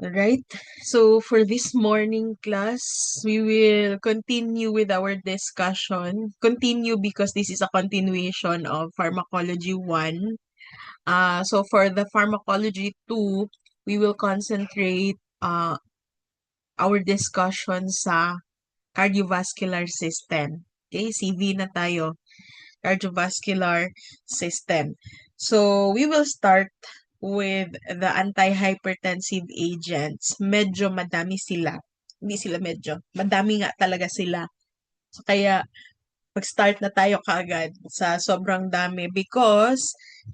Right. So for this morning class, we will continue with our discussion. Continue because this is a continuation of Pharmacology 1. So for the Pharmacology 2, we will concentrate our discussion sa cardiovascular system. Okay, CV na tayo. Cardiovascular system. So we will start with the antihypertensive agents. Medyo madami sila. Hindi sila medyo. Madami nga talaga sila. So kaya mag-start na tayo kaagad sa sobrang dami because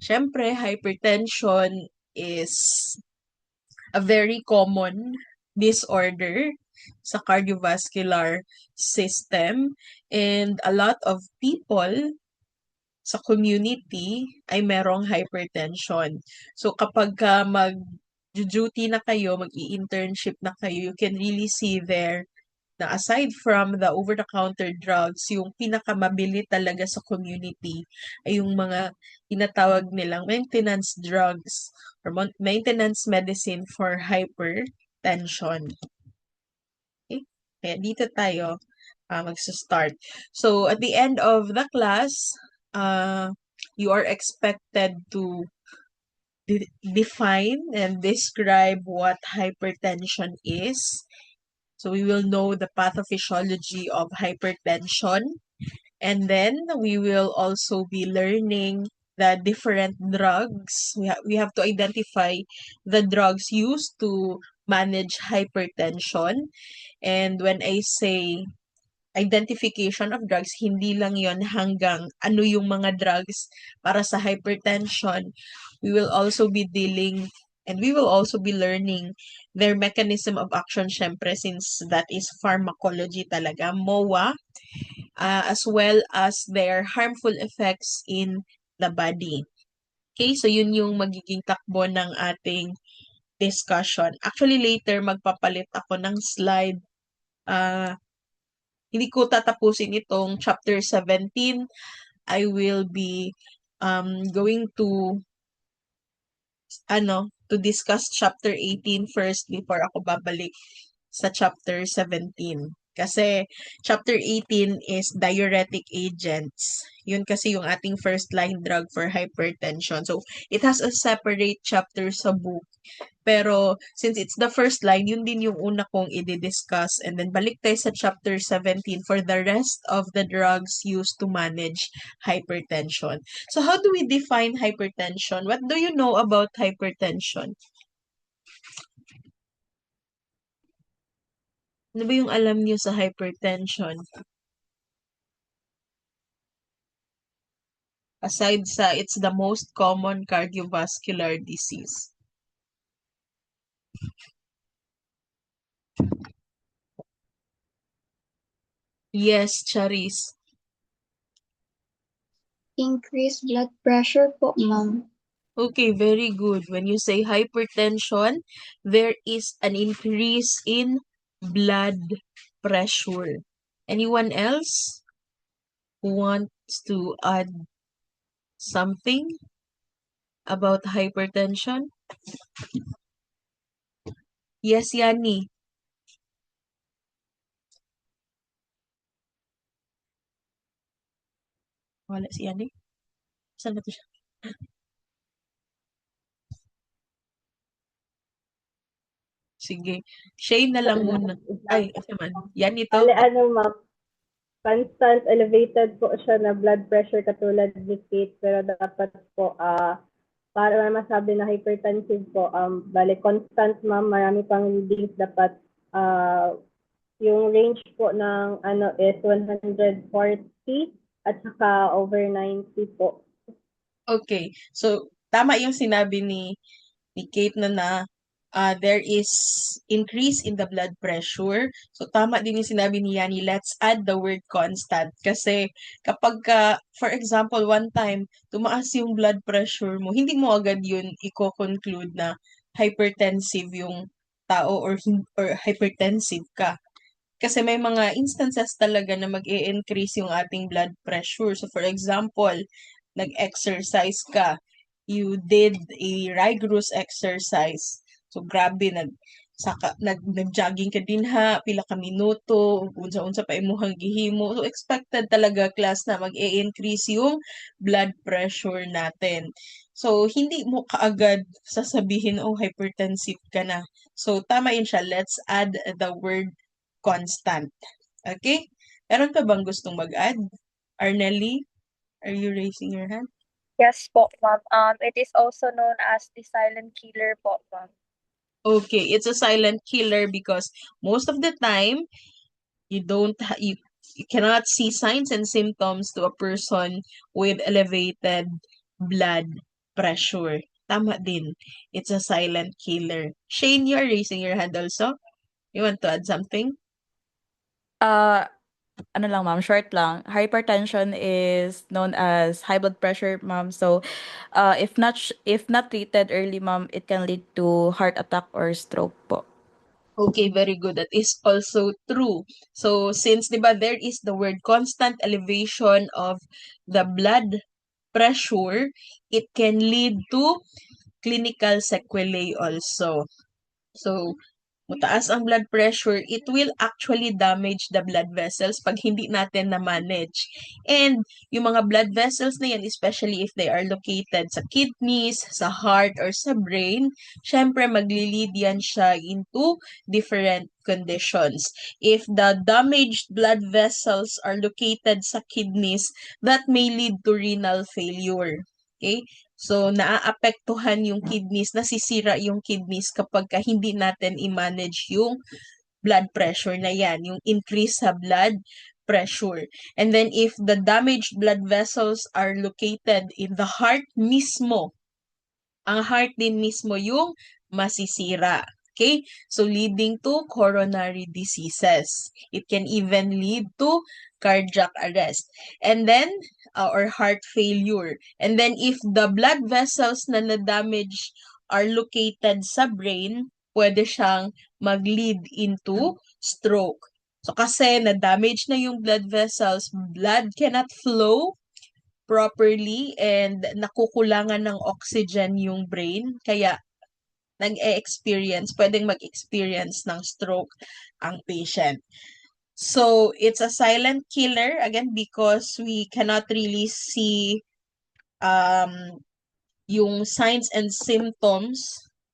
syempre hypertension is a very common disorder sa cardiovascular system and a lot of people sa community ay merong hypertension. So kapag ka mag-duty na kayo, mag-i-internship na kayo, you can really see there na aside from the over-the-counter drugs, yung pinakamabili talaga sa community ay yung mga tinatawag nilang maintenance drugs or maintenance medicine for hypertension. Okay? Kaya dito tayo magsa-start. So, at the end of the class, you are expected to define and describe what hypertension is. So, we will know the pathophysiology of hypertension. And then, we will also be learning the different drugs. We have to identify the drugs used to manage hypertension. And when I say identification of drugs, hindi lang yon hanggang ano yung mga drugs para sa hypertension. We will also be dealing and we will also be learning their mechanism of action, syempre, since that is pharmacology talaga, MOA, as well as their harmful effects in the body. Okay, so yun yung magiging takbo ng ating discussion. Actually, later magpapalit ako ng slide. Hindi ko tatapusin itong chapter 17. I will be going to discuss chapter 18 first before ako babalik sa chapter 17. Kasi chapter 18 is diuretic agents. Yun kasi yung ating first line drug for hypertension. So, it has a separate chapter sa book. Pero, since it's the first line, yun din yung una kong i-discuss. And then, balik tayo sa chapter 17 for the rest of the drugs used to manage hypertension. So, how do we define hypertension? What do you know about hypertension? Ano ba yung alam niyo sa hypertension? Aside sa it's the most common cardiovascular disease. Yes, Charis. Increased blood pressure po, ma'am. Okay, very good. When you say hypertension, there is an increase in blood pressure. Anyone else who wants to add something about hypertension? Yes, Yani. Wala si Yani? Saan na to siya? Sige. Shane na lang muna. Ay, asa man. Yan ito. Bale, ma'am, constant elevated po siya na blood pressure katulad ni Kate, pero dapat po, para masabi na hypertensive po, bale, constant, ma'am, marami pang readings dapat, yung range po ng is 140 at saka over 90 po. Okay. So, tama yung sinabi ni Kate na there is increase in the blood pressure. So, tama din yung sinabi ni Yani, let's add the word constant. Kasi kapag for example, one time, tumaas yung blood pressure mo, hindi mo agad yun i-conclude na hypertensive yung tao or hypertensive ka. Kasi may mga instances talaga na mag-i-increase yung ating blood pressure. So, for example, nag-exercise ka, you did a rigorous exercise. So grabe nag-jogging ka din ha, pila ka minuto, unsa-unsa pa imong gihimo. So expected talaga class na mag-e-increase yung blood pressure natin. So hindi mo kaagad sasabihin oh hypertensive ka na. So tama yun siya. Let's add the word constant. Okay? Meron ka bang gustong mag-add? Arnelli, are you raising your hand? Yes po, ma'am. It is also known as the silent killer po, ma'am. Okay, it's a silent killer because most of the time you you cannot see signs and symptoms to a person with elevated blood pressure. Tama din. It's a silent killer. Shane, you're raising your hand also. You want to add something? Ano lang ma'am, short lang. Hypertension is known as high blood pressure, ma'am. So, if not treated early, ma'am, it can lead to heart attack or stroke po. Okay, very good. That is also true. So, since, di ba, there is the word constant elevation of the blood pressure, it can lead to clinical sequelae also. So, mataas ang blood pressure, it will actually damage the blood vessels pag hindi natin na-manage. And yung mga blood vessels na yan, especially if they are located sa kidneys, sa heart, or sa brain, syempre maglilid yan siya into different conditions. If the damaged blood vessels are located sa kidneys, that may lead to renal failure. Okay? So, naaapektuhan yung kidneys, nasisira yung kidneys kapag hindi natin i-manage yung blood pressure na yan, yung increase sa blood pressure. And then, if the damaged blood vessels are located in the heart mismo, ang heart din mismo yung masisira. Okay? So, leading to coronary diseases. It can even lead to cardiac arrest. And then, or heart failure. And then, if the blood vessels na na-damage are located sa brain, pwede siyang mag-lead into stroke. So, kasi na-damage na yung blood vessels, blood cannot flow properly and nakukulangan ng oxygen yung brain. Kaya, pwedeng mag-experience ng stroke ang patient. So, it's a silent killer, again, because we cannot really see yung signs and symptoms,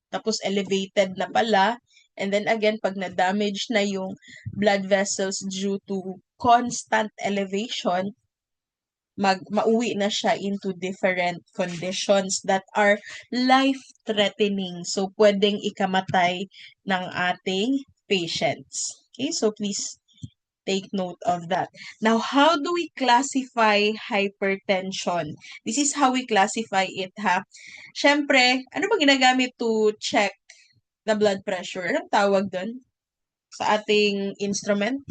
tapos elevated na pala, and then again, pag na-damage na yung blood vessels due to constant elevation, mauwi na siya into different conditions that are life-threatening. So, pwedeng ikamatay ng ating patients. Okay, so please take note of that. Now, how do we classify hypertension? This is how we classify it, ha? Siyempre, ano ba ginagamit to check the blood pressure? Anong tawag doon sa ating instrument?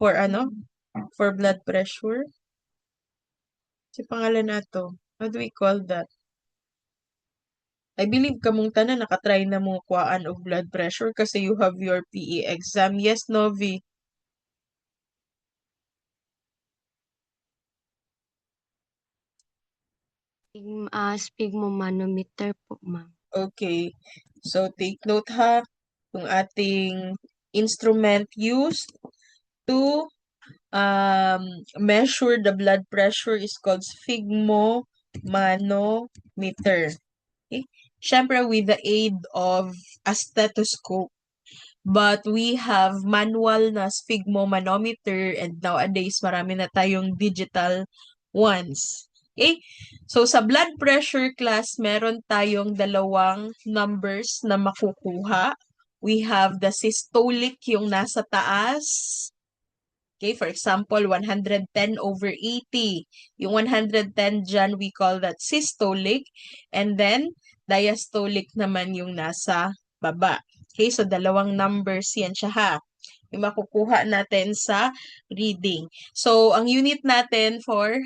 For ano? For blood pressure? Si pangalan na to. How do we call that? I believe kamong tanan nakatry na mo kuhaan og blood pressure kasi you have your PE exam. Yes, Novi. Sphygmomanometer po, ma'am. Okay. So, take note ha. Yung ating instrument used to measure the blood pressure is called sphygmomanometer. Okay? Siyempre, with the aid of a stethoscope. But we have manual na sphygmomanometer and nowadays marami na tayong digital ones. Okay? So, sa blood pressure class, meron tayong dalawang numbers na makukuha. We have the systolic, yung nasa taas. Okay, for example, 110/80. Yung 110 dyan, we call that systolic. And then, diastolic naman yung nasa baba. Okay, so dalawang numbers yan siya ha. Yung makukuha natin sa reading. So, ang unit natin for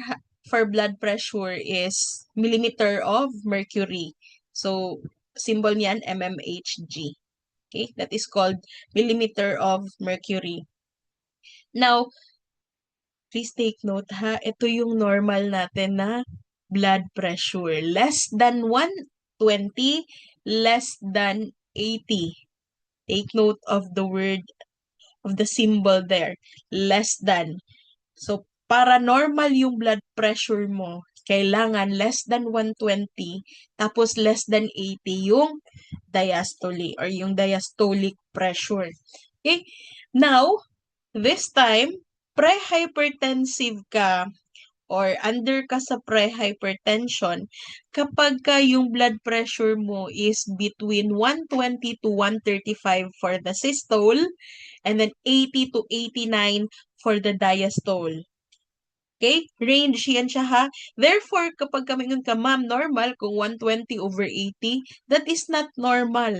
blood pressure is millimeter of mercury. So, symbol niyan, mmHg. Okay, that is called millimeter of mercury. Now, please take note ha, ito yung normal natin na blood pressure. Less than 180 120 less than 80. Take note of the word, of the symbol there, less than. So, para normal yung blood pressure mo, kailangan less than 120, tapos less than 80 yung diastole or yung diastolic pressure. Okay? Now, this time, pre-hypertensive ka or under ka sa pre-hypertension kapag ka yung blood pressure mo is between 120 to 135 for the systole and then 80 to 89 for the diastole. Okay? Range yan siya ha. Therefore, kapag kami ka, ma'am, normal kung 120 over 80, that is not normal.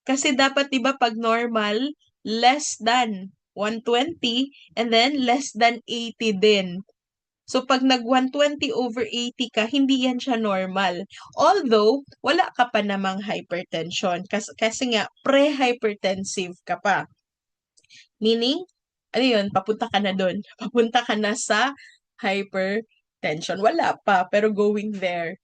Kasi dapat, di ba, pag normal, less than 120 and then less than 80 din. So, pag nag 120 over 80 ka, hindi yan siya normal. Although, wala ka pa namang hypertension. Kasi nga, pre-hypertensive ka pa. Meaning, ano yun, papunta ka na doon. Papunta ka na sa hypertension. Wala pa, pero going there.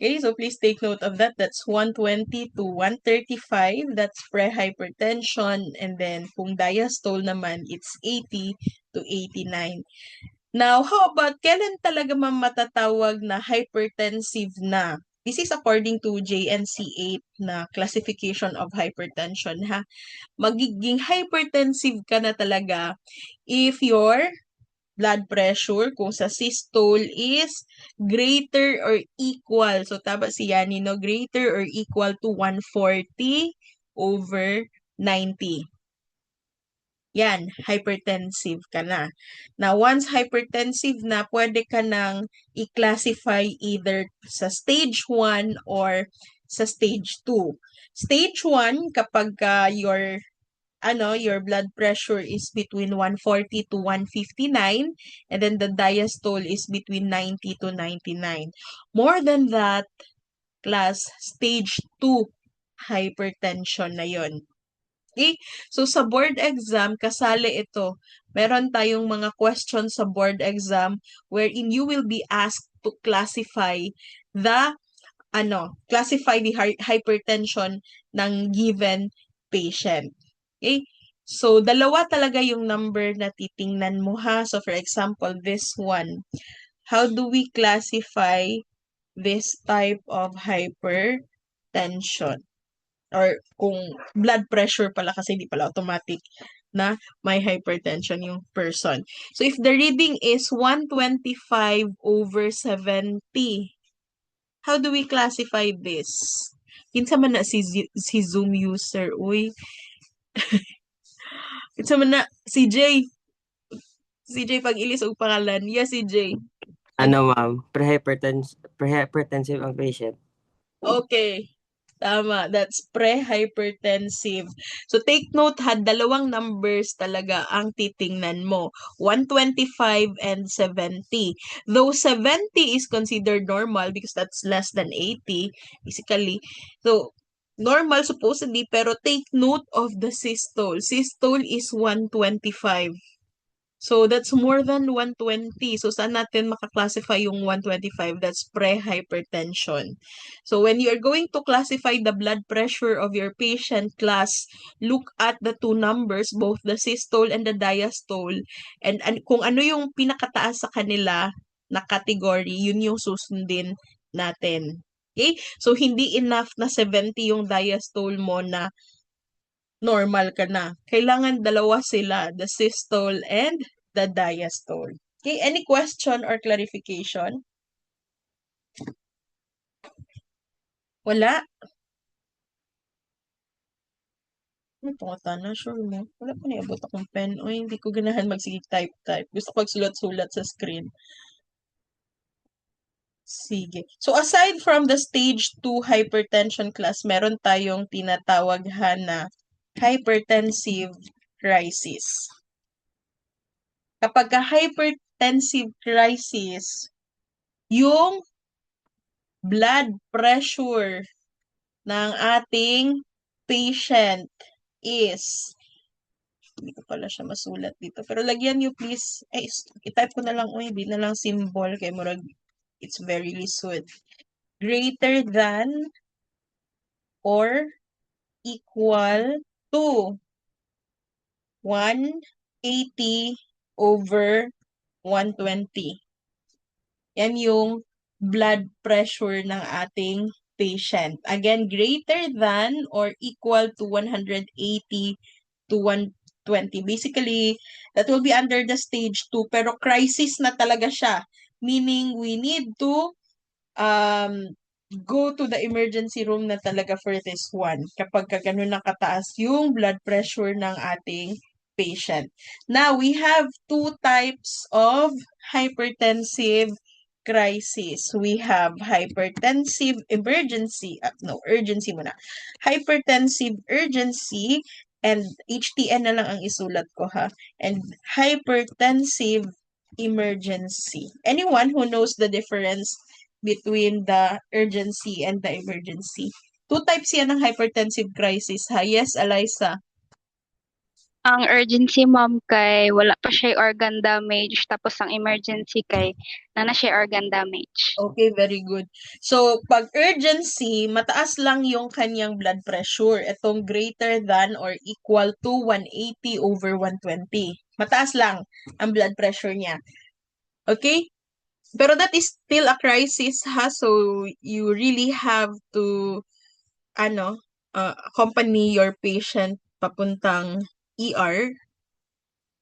Okay, so please take note of that. That's 120 to 135. That's pre-hypertension. And then, kung diastole naman, it's 80 to 89. Now, how about kailan talaga matatawag na hypertensive na? This is according to JNC8 na classification of hypertension, ha? Magiging hypertensive ka na talaga if your blood pressure, kung sa systole is greater or equal. So, tama si Yani, no? Greater or equal to 140 over 90. Yan, hypertensive ka na. Now, once hypertensive na, pwede ka nang i-classify either sa stage 1 or sa stage 2. Stage 1, kapag your blood pressure is between 140 to 159, and then the diastole is between 90 to 99. More than that, class, stage 2 hypertension na yon. Okay? So, sa board exam, kasali ito. Meron tayong mga questions sa board exam wherein you will be asked to classify the hypertension ng given patient. Okay? So, dalawa talaga yung number na titingnan mo ha. So, for example, this one. How do we classify this type of hypertension? Or kung blood pressure pala kasi hindi pala automatic na may hypertension yung person. So, if the reading is 125 over 70, how do we classify this? Kinsa man na si Zoom user, uy. Kinsa man na, CJ. CJ, pag ilis og pangalan. Yes, CJ. Ano ma'am, pre-hypertensive ang patient. Okay. Tama, that's pre-hypertensive. So take note ha, dalawang numbers talaga ang titingnan mo. 125 and 70. Though 70 is considered normal because that's less than 80, basically. So, normal supposedly, pero take note of the systole. Systole is 125. So, that's more than 120. So, saan natin makaklasify yung 125? That's pre-hypertension. So, when you're going to classify the blood pressure of your patient class, look at the two numbers, both the systole and the diastole. And kung ano yung pinakataas sa kanila na category, yun yung susundin natin. Okay? So, hindi enough na 70 yung diastole mo na normal ka na. Kailangan dalawa sila, the systole and the diastole. Okay, any question or clarification? Wala? Ano po na, sure mo? Wala pa niabot akong pen. O hindi ko ganahan magsige type-type. Gusto ko magsulat-sulat sa screen. Sige. So, aside from the stage 2 hypertension class, meron tayong tinatawag na hypertensive crisis. Kapag hypertensive crisis, yung blood pressure ng ating patient is, hindi ko pala siya masulat dito, pero lagyan nyo please, i-type ko na lang, hindi na lang symbol, kay murag, it's very lisod. Greater than or equal to 180 over 120. Yan yung blood pressure ng ating patient. Again, greater than or equal to 180 to 120. Basically, that will be under the stage 2, pero crisis na talaga siya. Meaning, we need to go to the emergency room na talaga for this one kapag ganun na kataas yung blood pressure ng ating patient. Now, we have two types of hypertensive crisis. We have hypertensive emergency, urgency muna. Hypertensive urgency, and HTN na lang ang isulat ko ha. And hypertensive emergency. Anyone who knows the difference between the urgency and the emergency? Two types yan ng hypertensive crisis ha. Yes, Eliza? Ang urgency, ma'am, kay wala pa siya organ damage, tapos ang emergency kay na siya organ damage. Okay, very good. So, pag urgency, mataas lang yung kanyang blood pressure. Itong greater than or equal to 180 over 120. Mataas lang ang blood pressure niya. Okay? Pero that is still a crisis ha. So, you really have to accompany your patient papuntang ER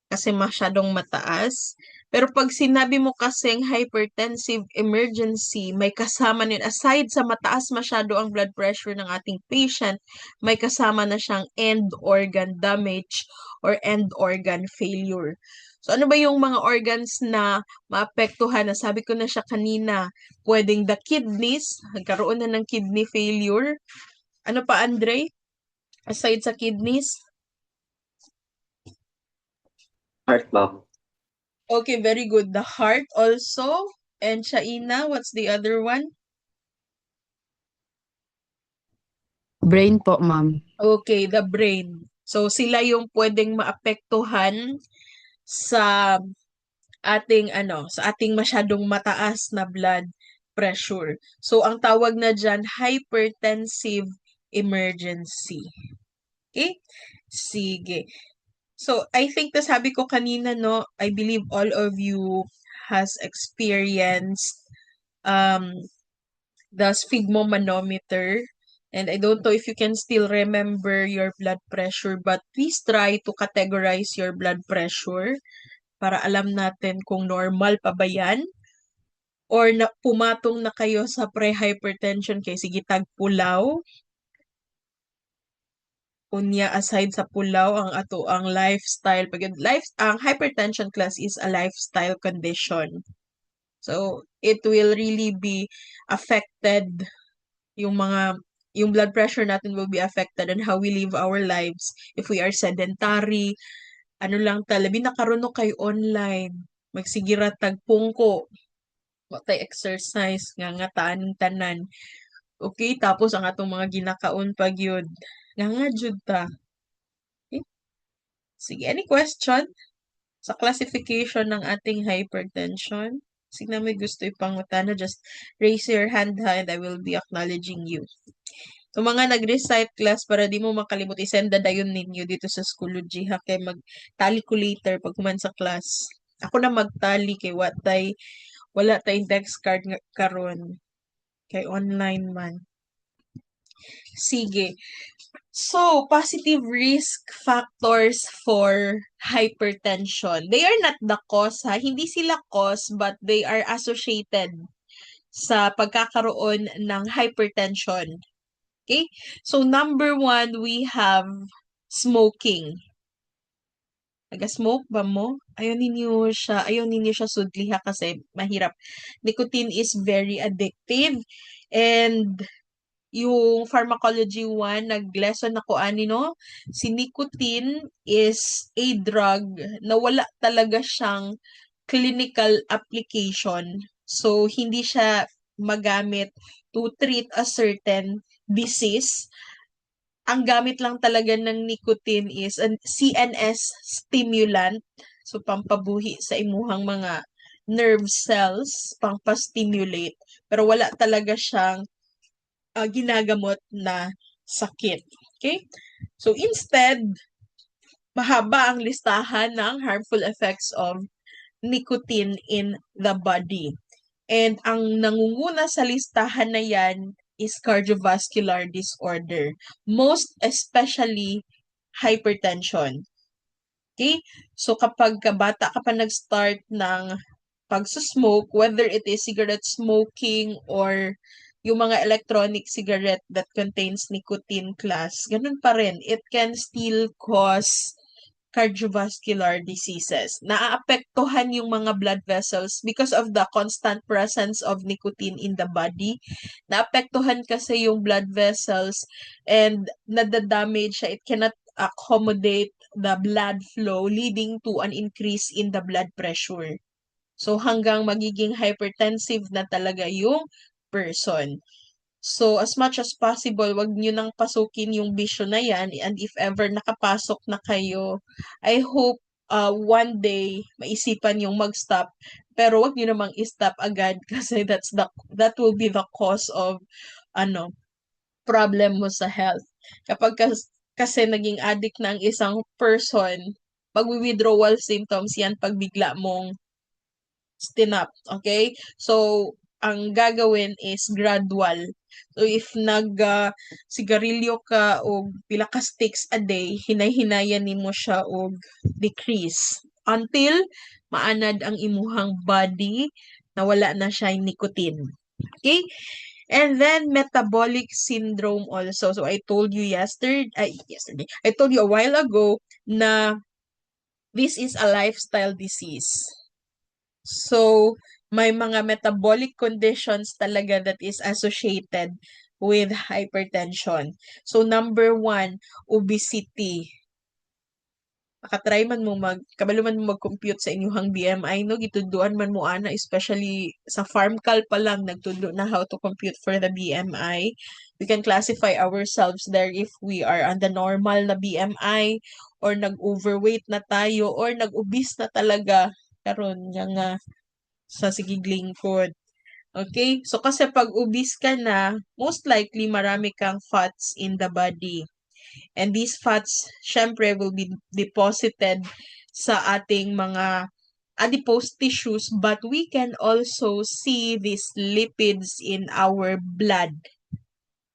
kasi masyadong mataas. Pero pag sinabi mo kasing hypertensive emergency, may kasama din, aside sa mataas masyado ang blood pressure ng ating patient, may kasama na siyang end organ damage or end organ failure. So ano ba yung mga organs na maapektuhan? Nasabi ko na siya kanina, pwedeng the kidneys, nagkaroon na ng kidney failure. Ano pa, Andre? Aside sa kidneys? Heart, ma'am. Okay, very good. The heart also. And Shaina, what's the other one? Brain po, ma'am. Okay, the brain. So, sila yung pwedeng maapektuhan sa sa ating masyadong mataas na blood pressure. So, ang tawag na dyan, hypertensive emergency. Okay? Sige. So, I think sabi ko kanina, no, I believe all of you has experienced the sphygmomanometer. And I don't know if you can still remember your blood pressure, but please try to categorize your blood pressure para alam natin kung normal pa ba yan or pumatong na kayo sa pre-hypertension kay sige tagpulaw. Unya aside sa pulaw ang lifestyle ang hypertension class is a lifestyle condition. So it will really be affected yung blood pressure natin will be affected on how we live our lives. If we are sedentary, labi nakaruno kay online, magsigira tagpungko, tay exercise nga taan tanan. Okay, tapos ang atong mga ginakaon pag yun. Nga jud ta. Okay? Sige, any question sa classification ng ating hypertension? Sige na may gusto ipangutana, just raise your hand ha, and I will be acknowledging you. So, mga nag-recite class, para di mo makalimut, isend dayon ninyo dito sa Schoology ha, kay mag-tally ko later pag kuman sa class. Ako na mag-tally kay wala tayong text card karon kay online man. Sige. So, positive risk factors for hypertension. They are not the cause ha. Hindi sila cause, but they are associated sa pagkakaroon ng hypertension. Okay? So, number 1, we have smoking. Naga-smoke ba mo? Ayaw ninyo siya sudli ha kasi mahirap. Nicotine is very addictive. And yung pharmacology 1, nag-lesson ako no? Si nicotine is a drug na wala talaga siyang clinical application. So, hindi siya magamit to treat a certain disease. Ang gamit lang talaga ng nicotine is a CNS stimulant. So, pampabuhi sa imuhang mga nerve cells, pampastimulate. Pero wala talaga siyang ginagamot na sakit. Okay? So instead, mahaba ang listahan ng harmful effects of nicotine in the body. And ang nangunguna sa listahan na yan is cardiovascular disorder. Most especially hypertension. Okay? So kapag bata ka pa nag-start ng pagsusmoke, whether it is cigarette smoking or yung mga electronic cigarette that contains nicotine class, ganun pa rin. It can still cause cardiovascular diseases. Naaapektuhan yung mga blood vessels because of the constant presence of nicotine in the body. Naapektuhan kasi yung blood vessels and nadadamage siya. It cannot accommodate the blood flow leading to an increase in the blood pressure. So hanggang magiging hypertensive na talaga yung person. So, as much as possible, wag nyo nang pasukin yung bisyo na yan. And if ever nakapasok na kayo, I hope one day maisipan yung mag-stop. Pero wag nyo namang i-stop agad kasi that will be the cause of problem mo sa health. Kapag kasi naging addict na ang isang person, pag-withdrawal symptoms yan pag bigla mong stinap. Okay? So, ang gagawin is gradual. So, if sigarilyo ka o pila ka sticks a day, hinay-hinayan nimo siya og decrease until maanad ang imuhang body na wala na siya nicotine. Okay? And then metabolic syndrome also. So I told you yesterday. I told you a while ago na this is a lifestyle disease. So, may mga metabolic conditions talaga that is associated with hypertension. So, number 1, obesity. Makatry man mo kabalo man mo mag-compute sa inyong BMI, no? Gituduan man mo ana, especially sa PharmCal pa lang, nagtudo na how to compute for the BMI. We can classify ourselves there if we are on the normal na BMI or nag-overweight na tayo or nag-obese na talaga karon nga sa sigigling food. Okay? So, kasi pag obese ka na, most likely marami kang fats in the body. And these fats, syempre, will be deposited sa ating mga adipose tissues, but we can also see these lipids in our blood.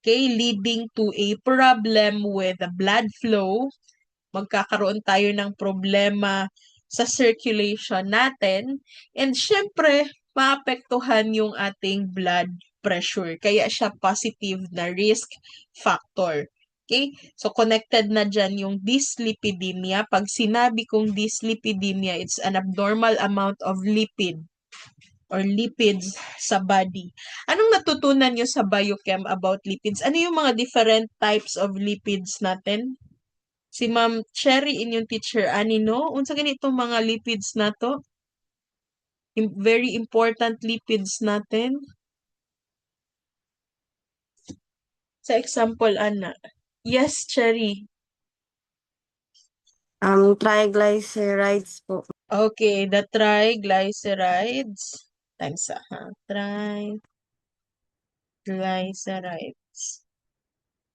Okay? Leading to a problem with the blood flow. Magkakaroon tayo ng problema sa circulation natin. And syempre, maapektuhan yung ating blood pressure. Kaya siya positive na risk factor. Okay? So, connected na dyan yung dyslipidemia. Pag sinabi kong dyslipidemia, it's an abnormal amount of lipid or lipids sa body. Anong natutunan nyo sa biochem about lipids? Ano yung mga different types of lipids natin? Si Ma'am Cherry, inyong teacher, ani no? Unsa ganitong mga lipids na to? Very important lipids natin. Sa example, ana. Yes, Cherry. Triglycerides po. Okay, the triglycerides. Times ha. Triglycerides.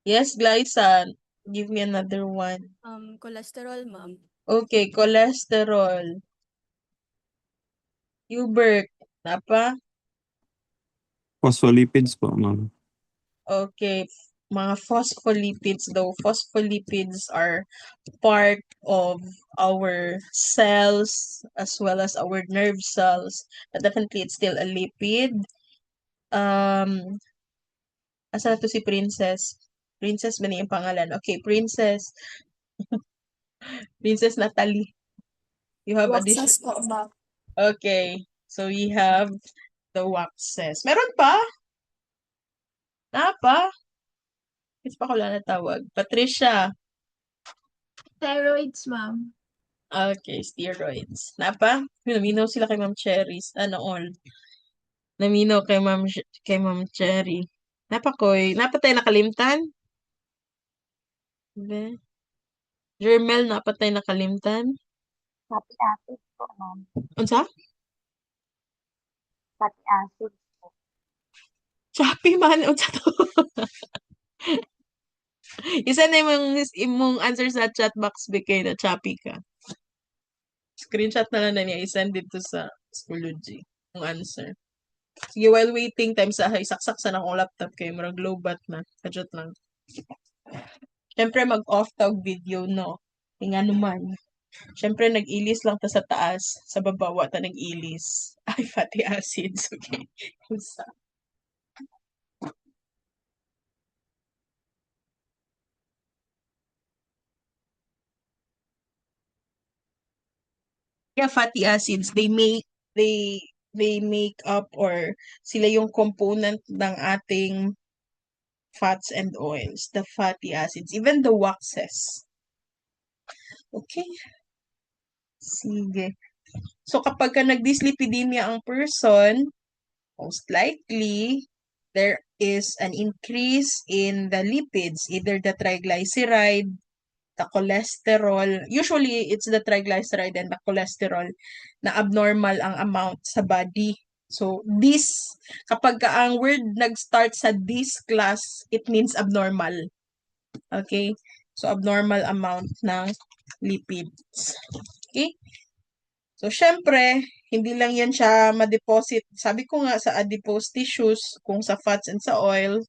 Yes, Glycan. Give me another one. Cholesterol, ma'am. Okay, cholesterol. Hubert. Napa? Phospholipids po, ma'am. Okay, mga phospholipids daw. Phospholipids are part of our cells as well as our nerve cells. But definitely, it's still a lipid. Asa na to si Princess? Princess ba niya yung pangalan? Okay, Princess. Princess Natalie. You have addition. Waxes po, ma'am. Okay, so we have the waxes. Meron pa? Pa? It's pa ko lang natawag. Patricia. Steroids, ma'am. Okay, steroids. Napa? Naminaw sila kay Ma'am Cherries. All? Naminaw kay Ma'am Cherry. Napa tayo nakalimtan? Jermel, napa tayo nakalimtan? Fatty acid po, ma'am. Unsa? Fatty acid po. Choppy man. Unsa to? Isa na imong answer sa chat box bigay na choppy ka. Screenshot na lang na niya isend dito sa Schoology yung answer. Sige, while waiting time sa saksak sa akong laptop kay murag lobat na. Kadjot lang. Siyempre mag-off tag video no. Nga naman. Siyempre nag-ilis lang ta sa taas, sa baba wa ta nag-ilis. Ay fatty acids, okay. Usa. Yeah, fatty acids, they make up or sila yung component ng ating fats and oils, the fatty acids, even the waxes. Okay? Sige. So kapag ka nag-dyslipidemia ang person, most likely there is an increase in the lipids, either the triglyceride, the cholesterol. Usually, it's the triglyceride and the cholesterol na abnormal ang amount sa body. So, this, kapag ka ang word nag-start sa this class, it means abnormal. Okay? So, abnormal amount ng lipids. Okay? So, syempre, hindi lang yan siya ma-deposit. Sabi ko nga sa adipose tissues, kung sa fats and sa oil,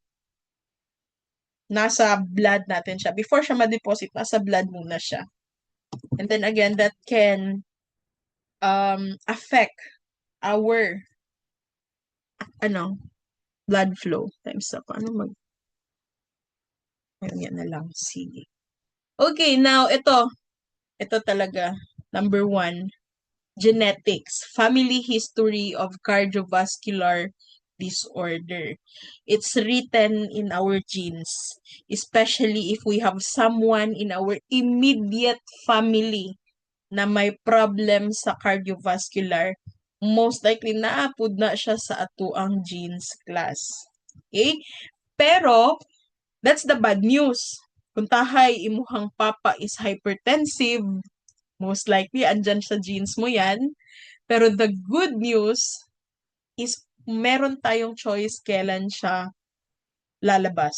nasa blood natin siya. Before siya ma-deposit, nasa blood muna siya. And then again, that can affect our blood flow. Times up. Yan na lang. Sige. Okay, now, ito talaga. Number 1. Genetics, family history of cardiovascular disorder. It's written in our genes, especially if we have someone in our immediate family na may problem sa cardiovascular. Most likely naapod na siya sa atuang genes class. Okay? Pero, that's the bad news. Kung tahay imuhang papa is hypertensive, most likely, andyan sa genes mo yan. Pero the good news is meron tayong choice kailan siya lalabas.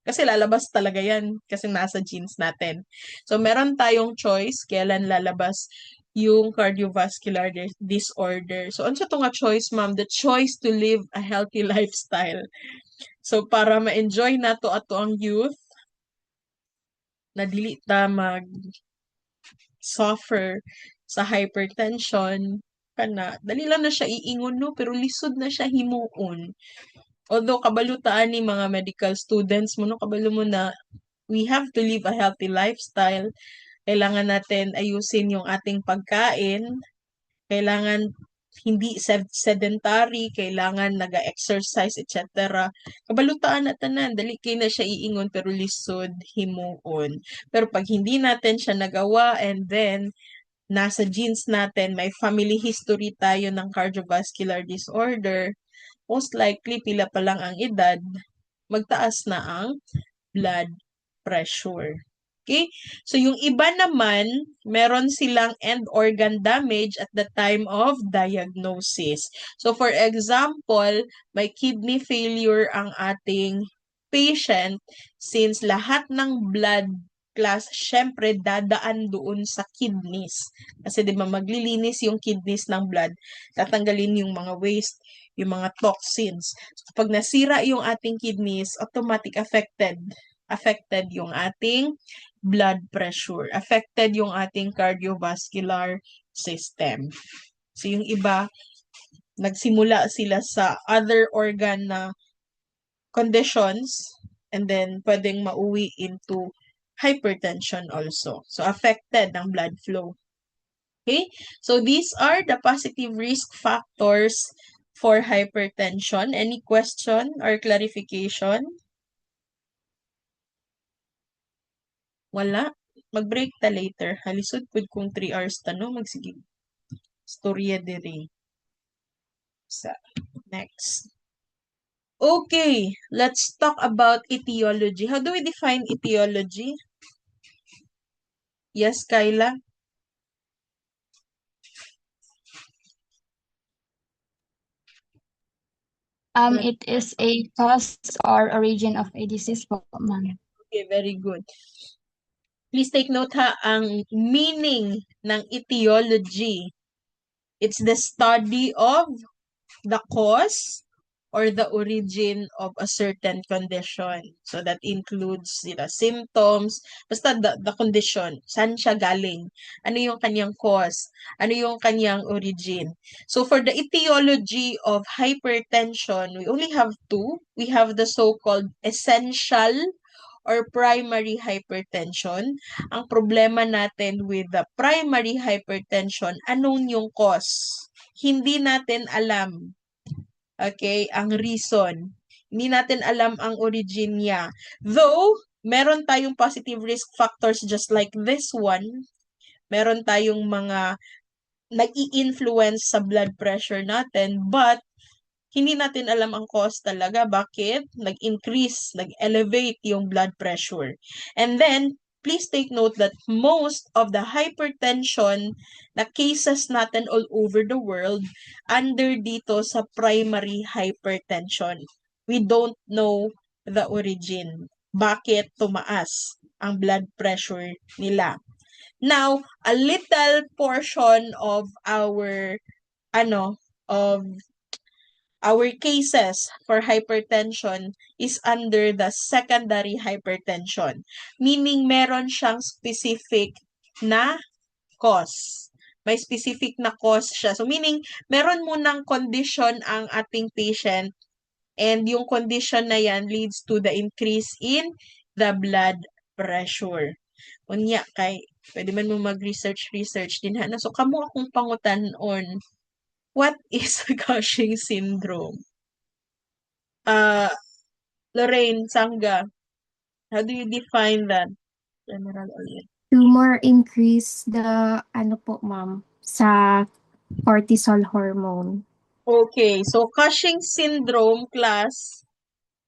Kasi lalabas talaga yan kasi nasa genes natin. So, meron tayong choice kailan lalabas yung cardiovascular disorder. So, ano sa nga choice, ma'am? The choice to live a healthy lifestyle. So, para ma-enjoy nato ato ang youth, na dili ta suffer sa hypertension, dali lang na siya iingon no, pero lisod na siya himuon. Although kabalutaan ni mga medical students mo no, kabalo mo na we have to live a healthy lifestyle. Kailangan natin ayusin yung ating pagkain. Kailangan hindi sedentary, kailangan naga-exercise, etc. Kabalutaan na tanan, dali kay na siya iingon pero lisod himuon. Pero pag hindi natin siya nagawa and then nasa genes natin, may family history tayo ng cardiovascular disorder, most likely pila pa lang ang edad, magtaas na ang blood pressure. Okay? So, yung iba naman, meron silang end organ damage at the time of diagnosis. So, for example, may kidney failure ang ating patient since lahat ng blood class, syempre, dadaan doon sa kidneys. Kasi di ba maglilinis yung kidneys ng blood, tatanggalin yung mga waste, yung mga toxins. So, pag nasira yung ating kidneys, automatic affected yung ating blood pressure, affected yung ating cardiovascular system. So, yung iba, nagsimula sila sa other organ na conditions and then pwedeng mauwi into hypertension also. So, affected ang blood flow. Okay? So, these are the positive risk factors for hypertension. Any question or clarification? Wala. Mag-break ta later. Halisod pud kung 3 hours tano magsige. Storya diri. Sa next. Okay, let's talk about etiology. How do we define etiology? Yes, Kyla? It is a cause or origin of a disease po, ma'am. Okay, very good. Please take note ha, ang meaning ng etiology. It's the study of the cause or the origin of a certain condition. So that includes symptoms, basta the condition, saan siya galing, ano yung kanyang cause, ano yung kanyang origin. So for the etiology of hypertension, we only have two. We have the so-called essential or primary hypertension. Ang problema natin with the primary hypertension, anong yung cause? Hindi natin alam. Okay, ang reason. Hindi natin alam ang origin niya. Though, meron tayong positive risk factors just like this one. Meron tayong mga nag-i-influence sa blood pressure natin, but hindi natin alam ang cause talaga. Bakit? Nag-increase, nag-elevate yung blood pressure. And then, please take note that most of the hypertension na cases natin all over the world under dito sa primary hypertension. We don't know the origin. Bakit tumaas ang blood pressure nila? Now, a little portion of our our cases for hypertension is under the secondary hypertension. Meaning, meron siyang specific na cause. May specific na cause siya. So, meaning, meron munang condition ang ating patient and yung condition na yan leads to the increase in the blood pressure. Unya, kay, pwede man mo mag-research din ha. So, kamo akong pangutan on what is Cushing syndrome? Lorraine, Sangga, how do you define that? General ulit. Tumor increase the, ma'am, sa cortisol hormone. Okay, so Cushing syndrome, class,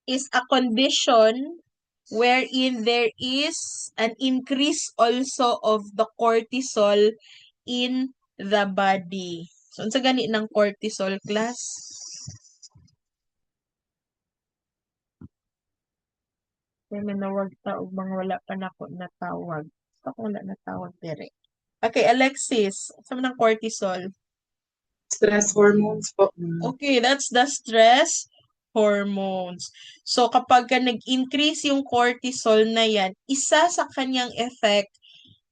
is a condition wherein there is an increase also of the cortisol in the body. So, unsa gani ng cortisol, class? Kaya may nawag taog mga wala pa na ako natawag. Ako wala natawag dire. Okay, Alexis, saan ng cortisol? Stress hormones po. Okay, that's the stress hormones. So, kapag nag-increase yung cortisol na yan, isa sa kanyang effect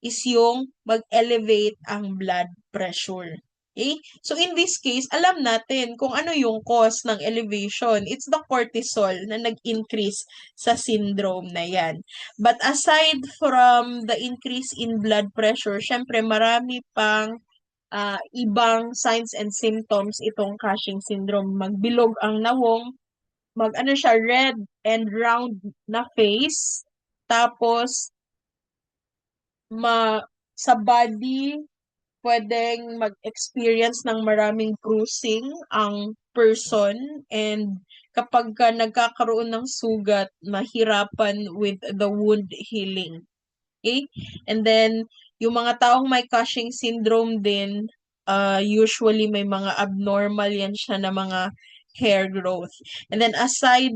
is yung mag-elevate ang blood pressure. Okay? So, in this case, alam natin kung ano yung cause ng elevation. It's the cortisol na nag-increase sa syndrome na yan. But aside from the increase in blood pressure, syempre marami pang ibang signs and symptoms itong Cushing syndrome. Magbilog ang nawong, red and round na face, tapos sa body, pwedeng mag-experience ng maraming bruising ang person, and kapag nagkakaroon ng sugat, mahirapan with the wound healing. Okay? And then, yung mga taong may Cushing syndrome din, usually may mga abnormal yan siya na mga hair growth. And then aside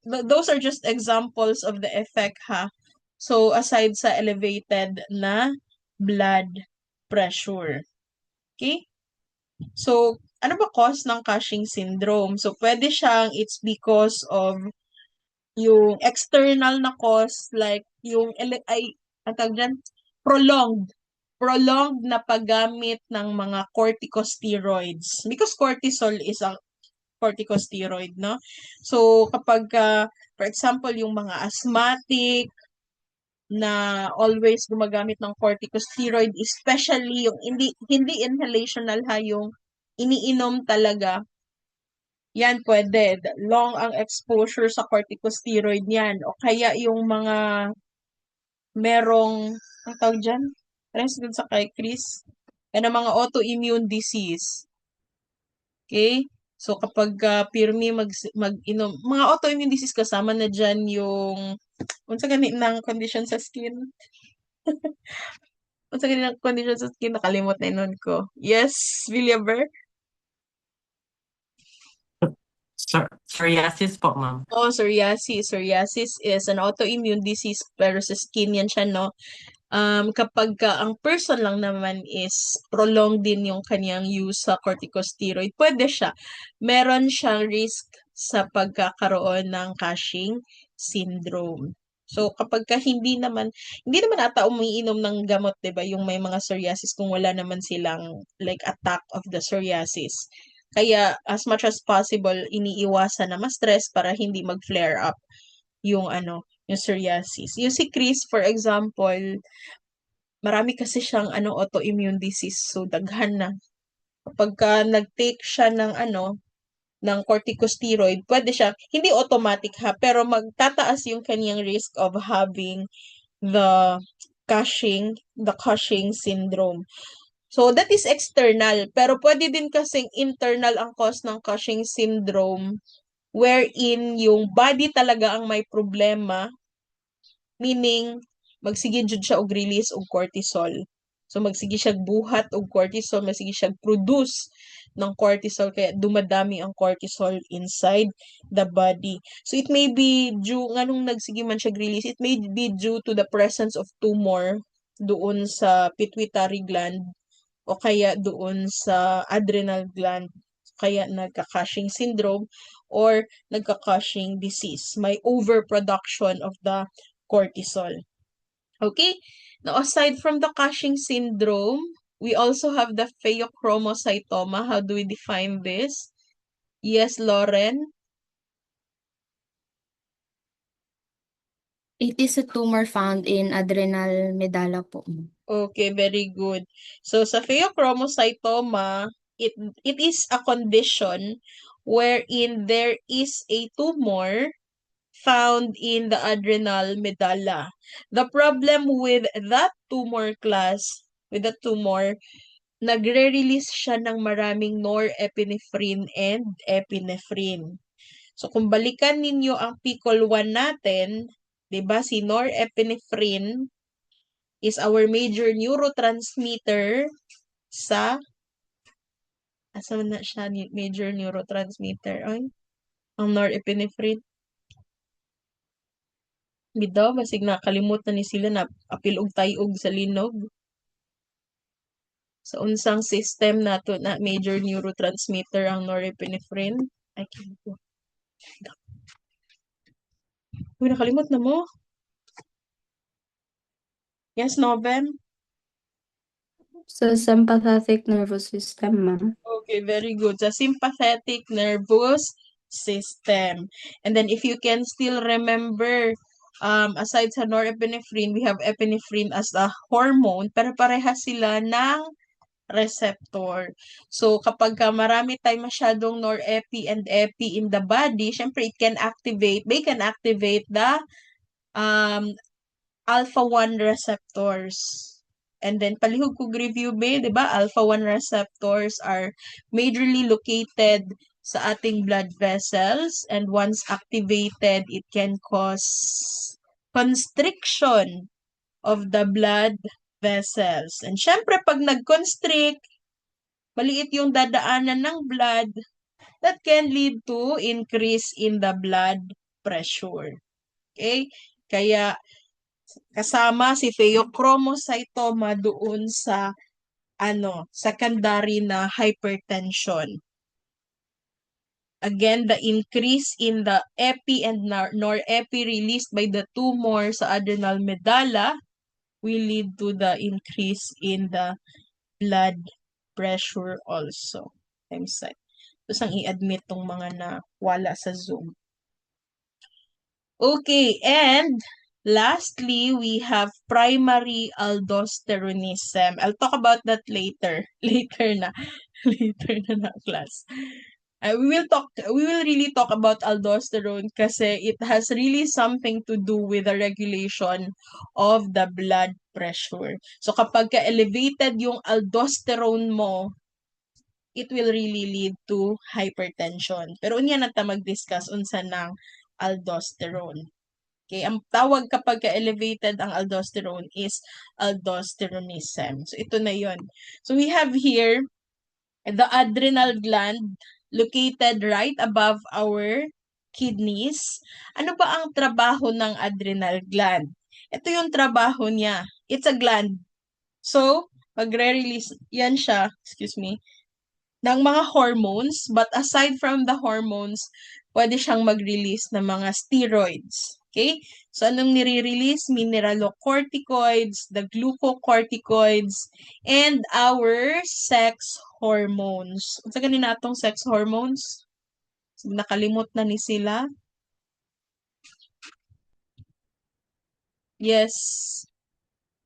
those are just examples of the effect ha. So, aside sa elevated na blood pressure. Okay? So, ano ba cause ng Cushing syndrome? So, pwede siyang, it's because of yung external na cause, like yung, prolonged na paggamit ng mga corticosteroids. Because cortisol is a corticosteroid, no? So, kapag, for example, yung mga asthmatic, na always gumagamit ng corticosteroid, especially yung hindi inhalational ha, yung iniinom talaga, yan pwede. Long ang exposure sa corticosteroid yan. O kaya yung mga merong, ang tawag dyan? Parang dun sa kay Chris. Yan ang mga autoimmune disease. Okay? So kapag pirmi mag-inom, mga autoimmune disease kasama na dyan yung unsa gani ng condition sa skin? Unsa gani ng condition sa skin? Nakalimot na nun ko. Yes, Villaber? Psoriasis po, ma'am. Oh, psoriasis. Psoriasis is an autoimmune disease pero sa skin yan siya, no? Kapag ang person lang naman is prolonged din yung kanyang use sa corticosteroid, pwede siya. Meron siyang risk sa pagkakaroon ng Cushing syndrome. So, kapag hindi naman ata umiinom ng gamot, 'di ba? Yung may mga psoriasis kung wala naman silang like attack of the psoriasis. Kaya as much as possible, iniiwasan na ma-stress para hindi mag-flare up yung yung psoriasis. Yung si Chris, for example, marami kasi siyang autoimmune disease. So, daghan na. Kapag nag-take siya ng corticosteroid, pwede siya, hindi automatic ha, pero magtataas yung kanyang risk of having the Cushing syndrome. So, that is external. Pero pwede din kasing internal ang cause ng Cushing syndrome wherein yung body talaga ang may problema, meaning magsige jud siya og release og cortisol. So magsige siya buhat og cortisol, magsige siya produce ng cortisol kaya dumadami ang cortisol inside the body. So it may be due nganong nagsige man siya release, it may be due to the presence of tumor doon sa pituitary gland o kaya doon sa adrenal gland kaya nagka-Cushing syndrome or nagka-Cushing disease. May overproduction of the cortisol. Okay? Now, aside from the Cushing syndrome, we also have the pheochromocytoma. How do we define this? Yes, Lauren? It is a tumor found in adrenal medulla po. Okay, very good. So, sa pheochromocytoma, it is a condition wherein there is a tumor found in the adrenal medulla. The problem with that tumor nagre-release siya ng maraming norepinephrine and epinephrine. So, kung balikan ninyo ang PCOL1 natin, 'di ba si norepinephrine is our major neurotransmitter asa na siya major neurotransmitter? Ay, ang norepinephrine. Bitaw, basig nakalimutan ni sila na apil og tayog sa linog. Sa unsang system nato na major neurotransmitter ang norepinephrine. Ay, kinito. Uy, nakalimot na mo? Yes, Novem? Sa sympathetic nervous system, ma'am. Okay, very good. Sa sympathetic nervous system. And then if you can still remember, aside sa norepinephrine, we have epinephrine as a hormone, pero parehas sila ng receptor. So, kapag marami tayong masyadong norepi and epi in the body, syempre they can activate the alpha-1 receptors. And then, palihog kong review ba, di ba? Alpha-1 receptors are majorly located sa ating blood vessels. And once activated, it can cause constriction of the blood vessels. And syempre, pag nag-constrict, maliit yung dadaanan ng blood, that can lead to increase in the blood pressure. Okay? Kaya, kasama si pheochromocytoma doon sa secondary na hypertension. Again, the increase in the epi and norepi released by the tumor sa adrenal medulla will lead to the increase in the blood pressure also. Times side. Tapos ang i-admit tong mga na wala sa Zoom. Okay, and lastly, we have primary aldosteronism. I'll talk about that later. Later na class. We will really talk about aldosterone kasi it has really something to do with the regulation of the blood pressure. So kapag ka-elevated yung aldosterone mo, it will really lead to hypertension. Pero unya na ta mag-discuss unsa ng aldosterone. Okay, ang tawag kapag ka-elevated ang aldosterone is aldosteronism. So ito na 'yon. So we have here the adrenal gland located right above our kidneys. Ano ba ang trabaho ng adrenal gland? Ito yung trabaho niya. It's a gland. So, magre-release yan siya, ng mga hormones. But aside from the hormones, pwede siyang mag-release ng mga steroids. Okay? So, anong nire-release? Mineralocorticoids, the glucocorticoids, and our sex hormones. Unsa ganina atong sex hormones? Nakalimot na ni sila. Yes.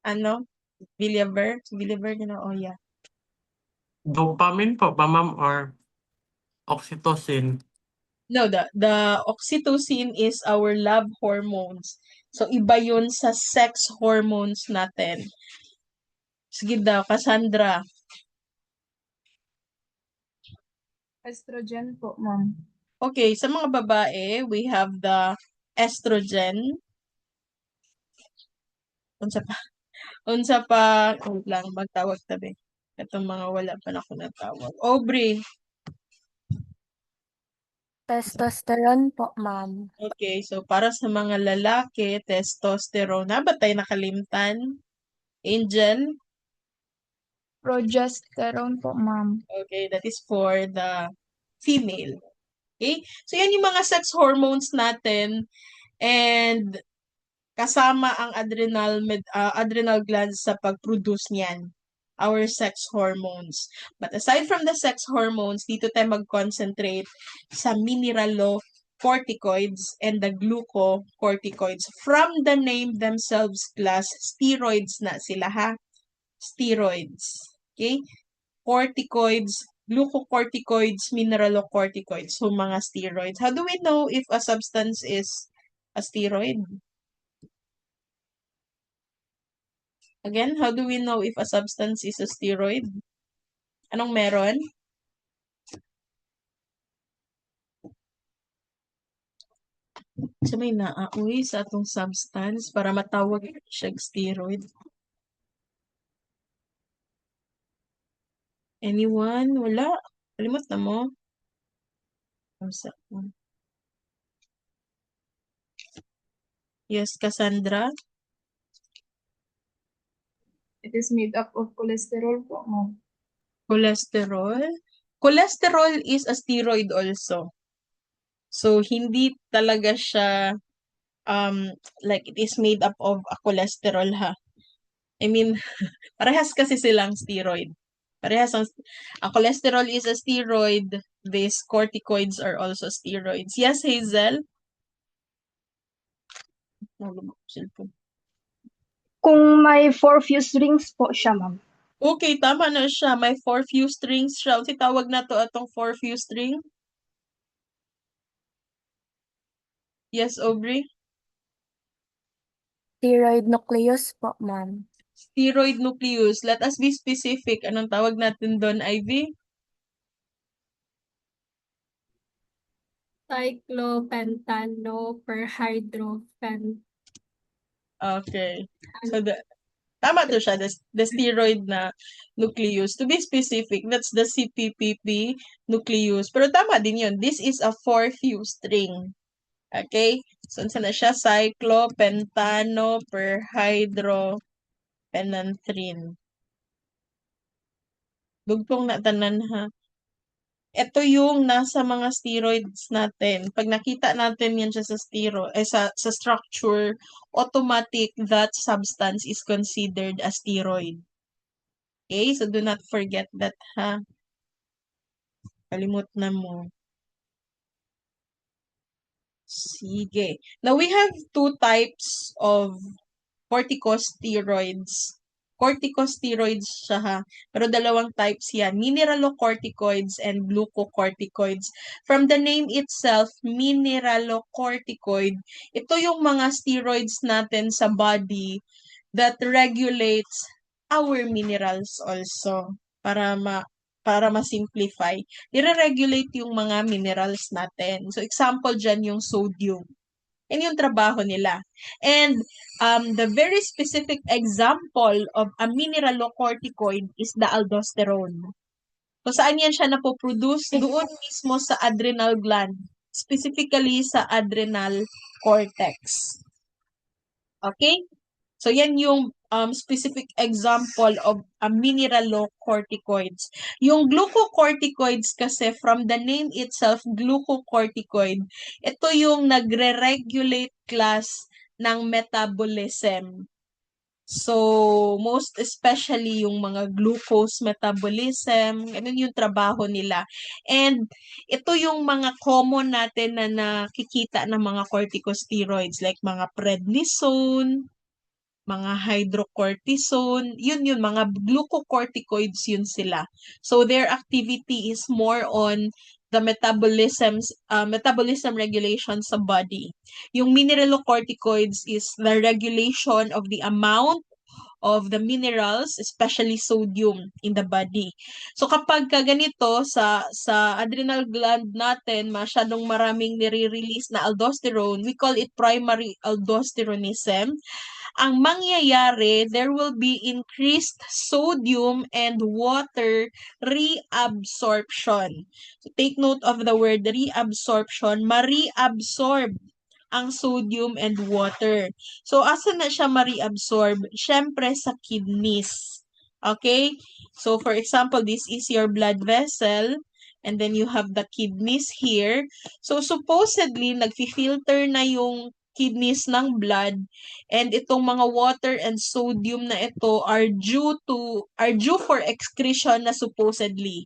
Ano? Villiver? Villiver, oh yeah. Dopamine po ba, ma'am, or oxytocin? No, the oxytocin is our love hormones. So, iba yun sa sex hormones natin. Sige daw, Cassandra. Estrogen po, ma'am. Okay, sa mga babae, we have the estrogen. Unsa pa? Unsa pa? Wait lang, magtawag tabi. Itong mga wala pa na ako natawag. Aubrey. Testosterone po, ma'am. Okay, so para sa mga lalaki, testosterone. Na ba tayo nakalimtan? Angel? Progesterone po, ma'am. Okay, that is for the female. Okay? So, yan yung mga sex hormones natin. And kasama ang adrenal glands sa pag-produce niyan. Our sex hormones. But aside from the sex hormones, dito tayo mag-concentrate sa mineralocorticoids and the glucocorticoids. From the name themselves, class, steroids na sila ha. Steroids. Okay? Corticoids, glucocorticoids, mineralocorticoids. So, mga steroids. How do we know if a substance is a steroid? Again, how do we know if a substance is a steroid? Anong meron? Sa may naauwi sa atong substance para matawag siya steroid. Anyone? Wala. Kalimot na mo. Yes, Cassandra? It is made up of cholesterol po, ma'am. Cholesterol? Cholesterol is a steroid also. So, hindi talaga siya like it is made up of a cholesterol ha. I mean, parehas kasi silang steroid. Parehas ang cholesterol is a steroid. These corticoids are also steroids. Yes, Hazel? Kung may 4 fused rings po siya, ma'am. Okay, tama na siya. May 4 fused rings siya. Si tawag na to atong 4 fused ring? Yes, Aubrey? Steroid nucleus po, ma'am. Steroid nucleus. Let us be specific. Anong tawag natin doon, Ivy? Cyclopentanoperhydrofen. Okay. So, tama to siya, the steroid na nucleus. To be specific, that's the CPPP nucleus. Pero tama din yun. This is a 4-fused ring. Okay? So, saan na siya? Cyclopentanoperhydropenanthrin. Dugtong na tanan ha. Ito yung nasa mga steroids natin. Pag nakita natin yan siya sa sa structure, automatic that substance is considered a steroid. Okay? So do not forget that ha. Kalimut na mo. Sige. Now we have 2 types of corticosteroids. Corticosteroids siya ha. Pero dalawang types yan. Mineralocorticoids and glucocorticoids. From the name itself, mineralocorticoid, ito yung mga steroids natin sa body that regulates our minerals also. Para ma-simplify. Nire-regulate yung mga minerals natin. So, example dyan yung sodium. Yan yung trabaho nila. And the very specific example of a mineralocorticoid is the aldosterone. So, saan yan siya napoproduce? Doon mismo sa adrenal gland. Specifically sa adrenal cortex. Okay? So, yan yung specific example of mineralocorticoids. Yung glucocorticoids kasi, from the name itself, glucocorticoid, ito yung nagre-regulate class ng metabolism. So, most especially yung mga glucose metabolism, ganun yung trabaho nila. And ito yung mga common natin na nakikita ng mga corticosteroids like mga prednisone, mga hydrocortisone, yun mga glucocorticoids yun sila. So, their activity is more on the metabolism regulation sa body. Yung mineralocorticoids is the regulation of the amount of the minerals, especially sodium in the body. So kapag ganito sa adrenal gland natin, masyadong maraming nire-release na aldosterone, we call it primary aldosteronism. Ang mangyayari, there will be increased sodium and water reabsorption. So take note of the word reabsorption, ma-reabsorb ang sodium and water. So, asa na siya ma-reabsorb? Siyempre, sa kidneys. Okay? So, for example, this is your blood vessel, and then you have the kidneys here. So, supposedly, nagfi-filter na yung kidneys ng blood, and itong mga water and sodium na ito are due for excretion na supposedly.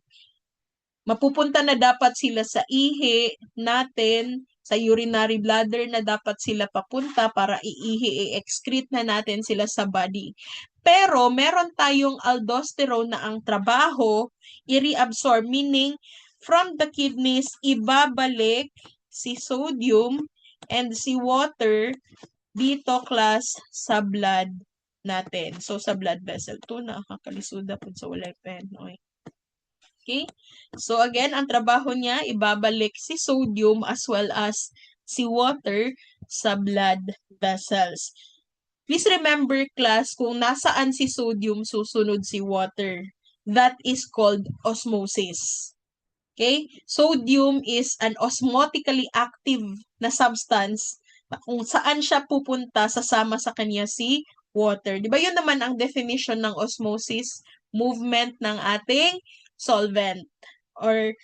Mapupunta na dapat sila sa ihi natin, sa urinary bladder na dapat sila papunta para i-excrete na natin sila sa body. Pero meron tayong aldosterone na ang trabaho, i-reabsorb, meaning from the kidneys, ibabalik si sodium and si water dito class sa blood natin. So, sa blood vessel. Ito, nakakalisuda po sa walay pen. Okay? So, again, ang trabaho niya, ibabalik si sodium as well as si water sa blood vessels. Please remember, class, kung nasaan si sodium, susunod si water. That is called osmosis. Okay? Sodium is an osmotically active na substance na kung saan siya pupunta, sasama sa kanya si water. Di ba yun naman ang definition ng osmosis? Movement ng ating solvent. Or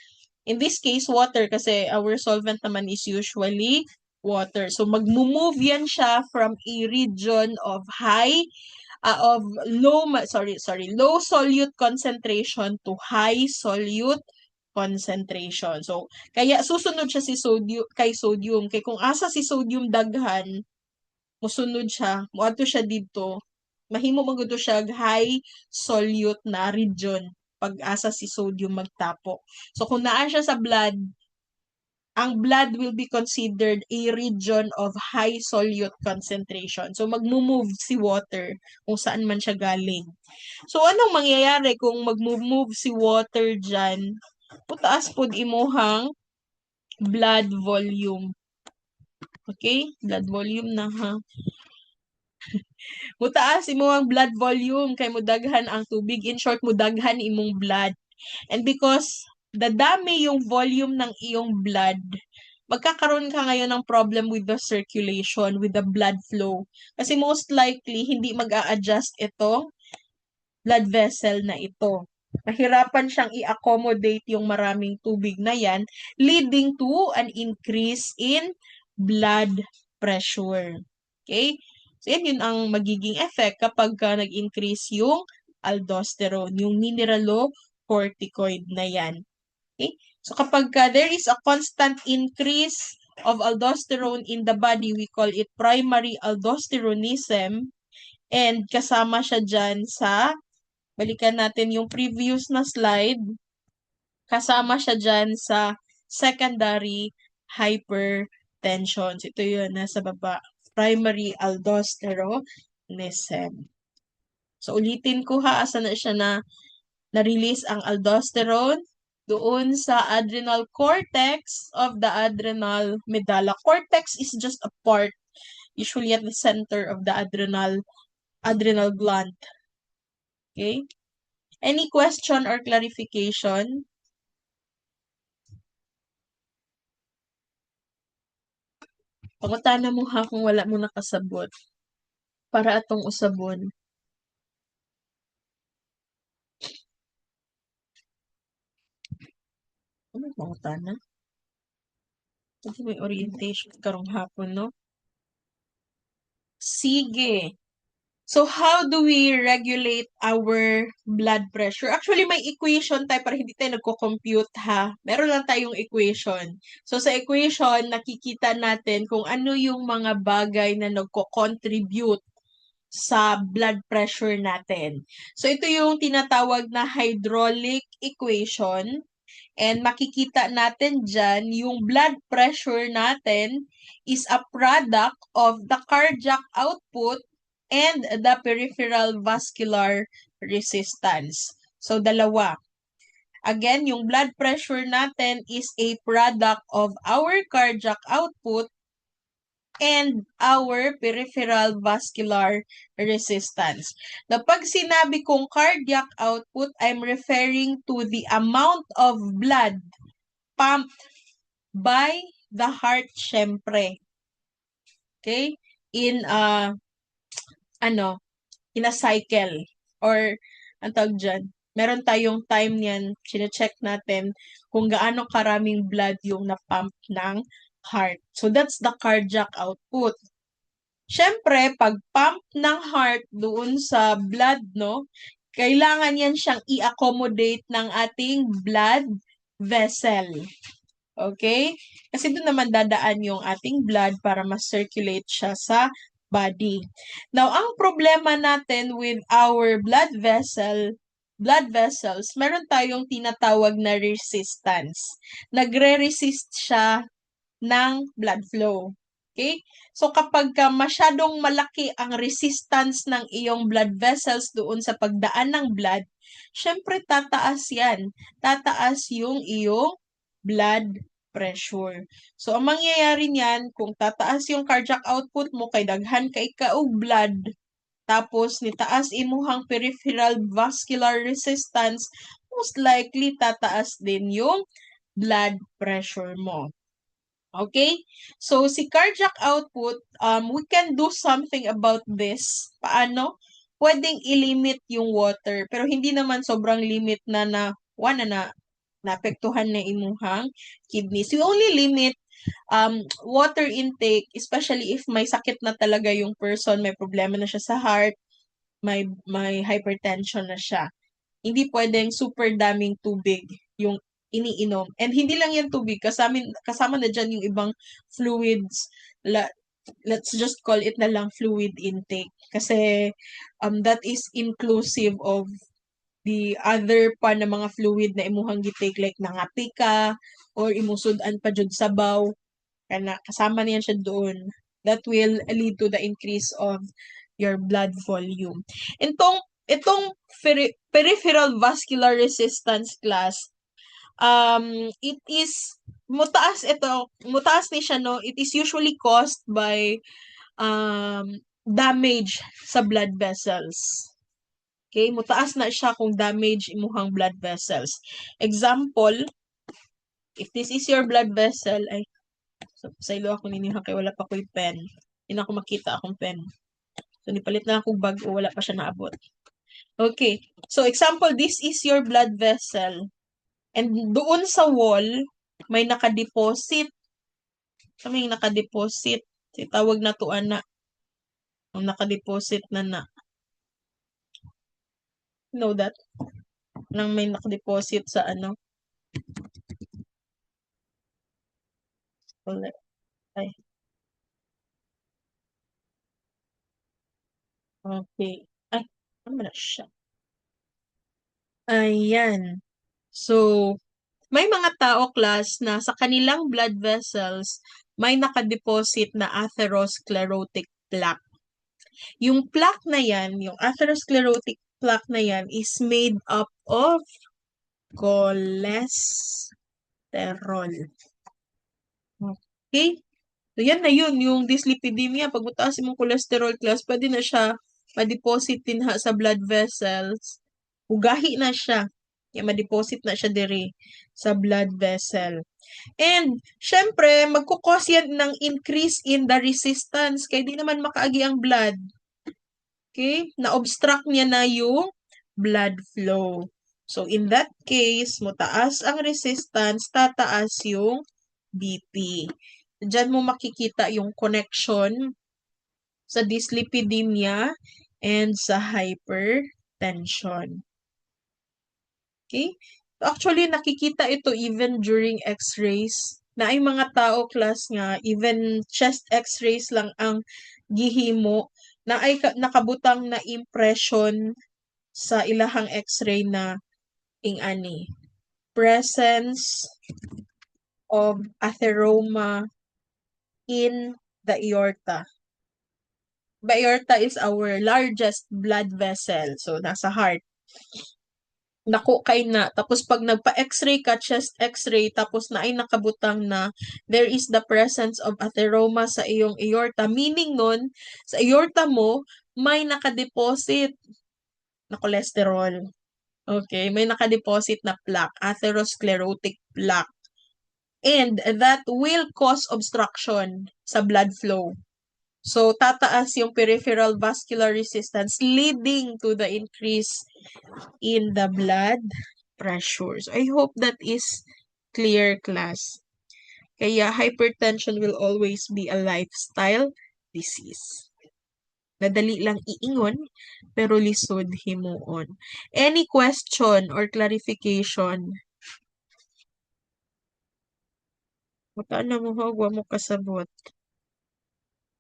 in this case, water kasi our solvent naman is usually water. So magmo-move yan siya from a region of low solute concentration to high solute concentration. So kaya susunod siya kay sodium. Kay kung asa si sodium daghan, musunod siya, muadto siya dito. Mahimo magudto siya high solute na region pag asa si sodium magtapo. So kung naa siya sa blood, ang blood will be considered a region of high solute concentration. So, mag-move si water kung saan man siya galing. So, anong mangyayari kung mag-move si water dyan? Putaas po imuhang blood volume. Okay? Blood volume na ha. Mutaas imuhang blood volume kay mudaghan ang tubig. In short, mudaghan imong blood. And because dadami yung volume ng iyong blood, magkakaroon ka ngayon ng problem with the circulation, with the blood flow. Kasi most likely, hindi mag-a-adjust itong blood vessel na ito. Mahirapan siyang i-accommodate yung maraming tubig na yan, leading to an increase in blood pressure. Okay? So, yun ang magiging effect kapag nag-increase yung aldosterone, yung mineralocorticoid na yan. Okay? So, kapag there is a constant increase of aldosterone in the body, we call it primary aldosteronism. And kasama siya dyan sa, balikan natin yung previous na slide, kasama siya dyan sa secondary hypertension. So, ito yun, nasa baba. Primary aldosteronism. So, ulitin ko ha, asa na siya na-release ang aldosterone doon sa adrenal cortex of the adrenal medulla. Cortex is just a part, usually at the center of the adrenal gland. Okay? Any question or clarification? Pangutana mo ha kung wala mo nakasabot. Para atong usabon. Ano pangutana? Kasi may orientation karong hapon, no? Sige. So, how do we regulate our blood pressure? Actually, may equation tayo para hindi tayo nagko-compute ha. Meron lang tayong equation. So, sa equation, nakikita natin kung ano yung mga bagay na nagko-contribute sa blood pressure natin. So, ito yung tinatawag na hydraulic equation. And makikita natin dyan, yung blood pressure natin is a product of the cardiac output and the peripheral vascular resistance. So, dalawa. Again, yung blood pressure natin is a product of our cardiac output and our peripheral vascular resistance. Na pag sinabi kong cardiac output, I'm referring to the amount of blood pumped by the heart, syempre. Okay? In a cycle. Or, ang tawag dyan, meron tayong time niyan, sine-check natin kung gaano karaming blood yung na-pump ng heart. So, that's the cardiac output. Syempre, pag pump ng heart doon sa blood, no, kailangan yan siyang i-accommodate ng ating blood vessel. Okay? Kasi doon naman dadaan yung ating blood para ma-circulate siya sa body. Now, ang problema natin with our blood vessels, meron tayong tinatawag na resistance. Nagre-resist siya ng blood flow. Okay? So, kapag masyadong malaki ang resistance ng iyong blood vessels doon sa pagdaan ng blood, syempre tataas yan. Tataas yung iyong blood pressure. So, ang mangyayari niyan, kung tataas yung cardiac output mo, kay daghan kay kaog blood, tapos nitaas imuhang peripheral vascular resistance, most likely tataas din yung blood pressure mo. Okay? So, si cardiac output, we can do something about this. Paano? Pwedeng i-limit yung water, pero hindi naman sobrang limit na naapektuhan na imuhang kidneys. We only limit water intake, especially if may sakit na talaga yung person, may problema na siya sa heart, may hypertension na siya. Hindi pwedeng super daming tubig yung iniinom. And hindi lang yan tubig, kasama na dyan yung ibang fluids. Let's just call it na lang fluid intake. Kasi that is inclusive of the other pa na mga fluid na imuhang gitake, like nangapi ka or imusudan pa jud sabaw. Kana kasama niyan siya doon. That will lead to the increase of your blood volume. Itong peripheral vascular resistance class, it is mutaas ni siya, no? It is usually caused by damage sa blood vessels. Okay, mutaas na siya kung damage imuhang blood vessels. Example, if this is your blood vessel, sa ilo ako ninyo kay wala pa ko'y pen. Hindi na ako makita akong pen. So, nipalit na akong bag o wala pa siya naabot. Okay. So, example, this is your blood vessel. And doon sa wall, may nakadeposit. May nakadeposit. Tawag na to, ana. Ang nakadeposit na. You know that? Nang may nakadeposit sa ano. Ay. Okay. Ay, ano na siya? Ayan. So, may mga tao, class, na sa kanilang blood vessels, may nakadeposit na atherosclerotic plaque. Yung plaque na yan, yung atherosclerotic plaque na yan is made up of cholesterol. Okay? So, yan na yun. Yung dyslipidemia, pag mataas mong cholesterol, class, pwede na siya ma-deposit din sa blood vessels. Ugahi na siya. Ma-deposit na siya diri sa blood vessel. And, syempre, magkukos yan ng increase in the resistance. Kaya di naman makaagi ang blood. Okay? Na-obstruct niya na yung blood flow. So, in that case, mataas ang resistance, tataas yung BP. Diyan mo makikita yung connection sa dyslipidemia and sa hypertension. Okay? Actually, nakikita ito even during x-rays na ay mga tao class nga, even chest x-rays lang ang gihimo na ay nakabutang na impression sa ilahang x-ray na ingani. Presence of atheroma in the aorta. The aorta is our largest blood vessel. So, nasa heart. Naku kay na. Tapos pag nagpa-x-ray ka, chest x-ray, tapos na ay nakabutang na there is the presence of atheroma sa iyong aorta. Meaning nun, sa aorta mo, may nakadeposit na cholesterol. Okay, may nakadeposit na plaque, atherosclerotic plaque. And that will cause obstruction sa blood flow. So, tataas yung peripheral vascular resistance leading to the increase in the blood pressure. So, I hope that is clear, class. Kaya, hypertension will always be a lifestyle disease. Nadali lang iingon, pero lisod himuon. Any question or clarification? Mata na mo, huwag mo kasabot.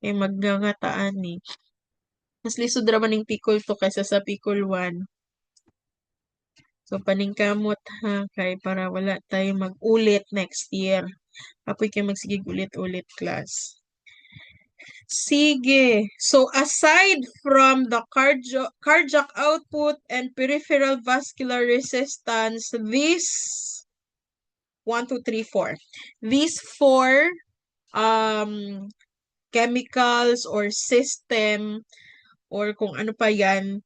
Magngangataan ni. Mas lisod raman ng Picol 2 kaysa sa Picol 1. So, paningkamot ha, kay para wala tayo mag-ulit next year. Apoy kayo magsigig ulit-ulit, class. Sige. So, aside from the cardiac output and peripheral vascular resistance, these 1, 2, 3, 4. These 4 chemicals or system or kung ano pa yan,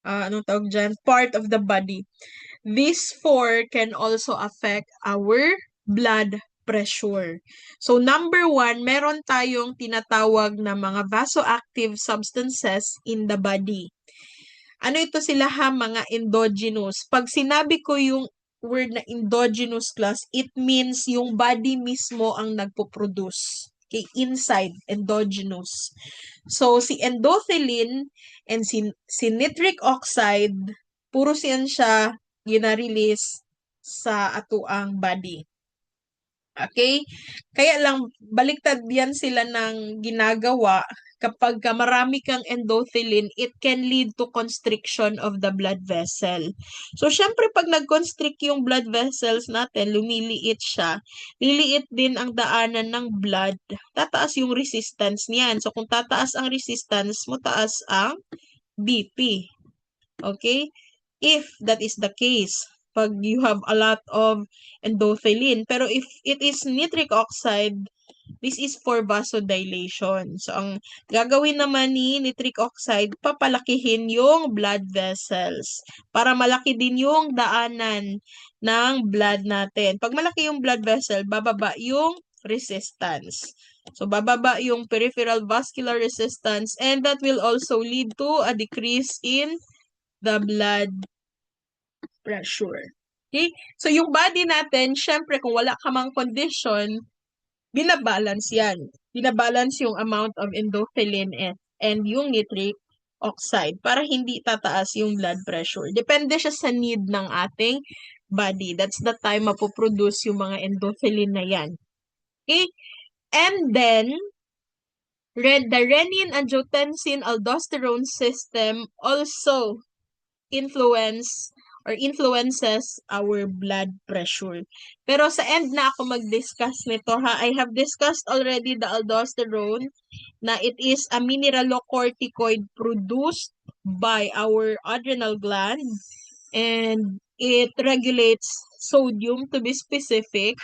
anong tawag dyan, part of the body. These 4 can also affect our blood pressure. So, number 1, meron tayong tinatawag na mga vasoactive substances in the body. Ano ito sila ha? Mga endogenous. Pag sinabi ko yung word na endogenous, class, it means yung body mismo ang nagpo-produce. Okay, inside, endogenous. So, si endothelin and si nitric oxide, puro siya gina-release sa atuang body. Okay? Kaya lang, baliktad yan sila ng ginagawa. Kapag marami kang endothelin, it can lead to constriction of the blood vessel. So, syempre, pag nag-constrict yung blood vessels natin, lumiliit siya, liliit din ang daanan ng blood, tataas yung resistance niyan. So, kung tataas ang resistance, mataas ang BP. Okay? If that is the case, pag you have a lot of endothelin. Pero if it is nitric oxide, this is for vasodilation. So, ang gagawin naman ni nitric oxide, papalakihin yung blood vessels para malaki din yung daanan ng blood natin. Pag malaki yung blood vessel, bababa yung resistance. So, bababa yung peripheral vascular resistance and that will also lead to a decrease in the blood pressure. Okay? So, yung body natin, syempre, kung wala ka mang condition, binabalance yan. Binabalance yung amount of endothelin and yung nitric oxide para hindi tataas yung blood pressure. Depende siya sa need ng ating body. That's the time mapoproduce yung mga endothelin na yan. Okay? And then, the renin-angiotensin-aldosterone system also influences our blood pressure. Pero sa end na ako mag-discuss nito ha. I have discussed already the aldosterone na it is a mineralocorticoid produced by our adrenal gland and it regulates sodium to be specific.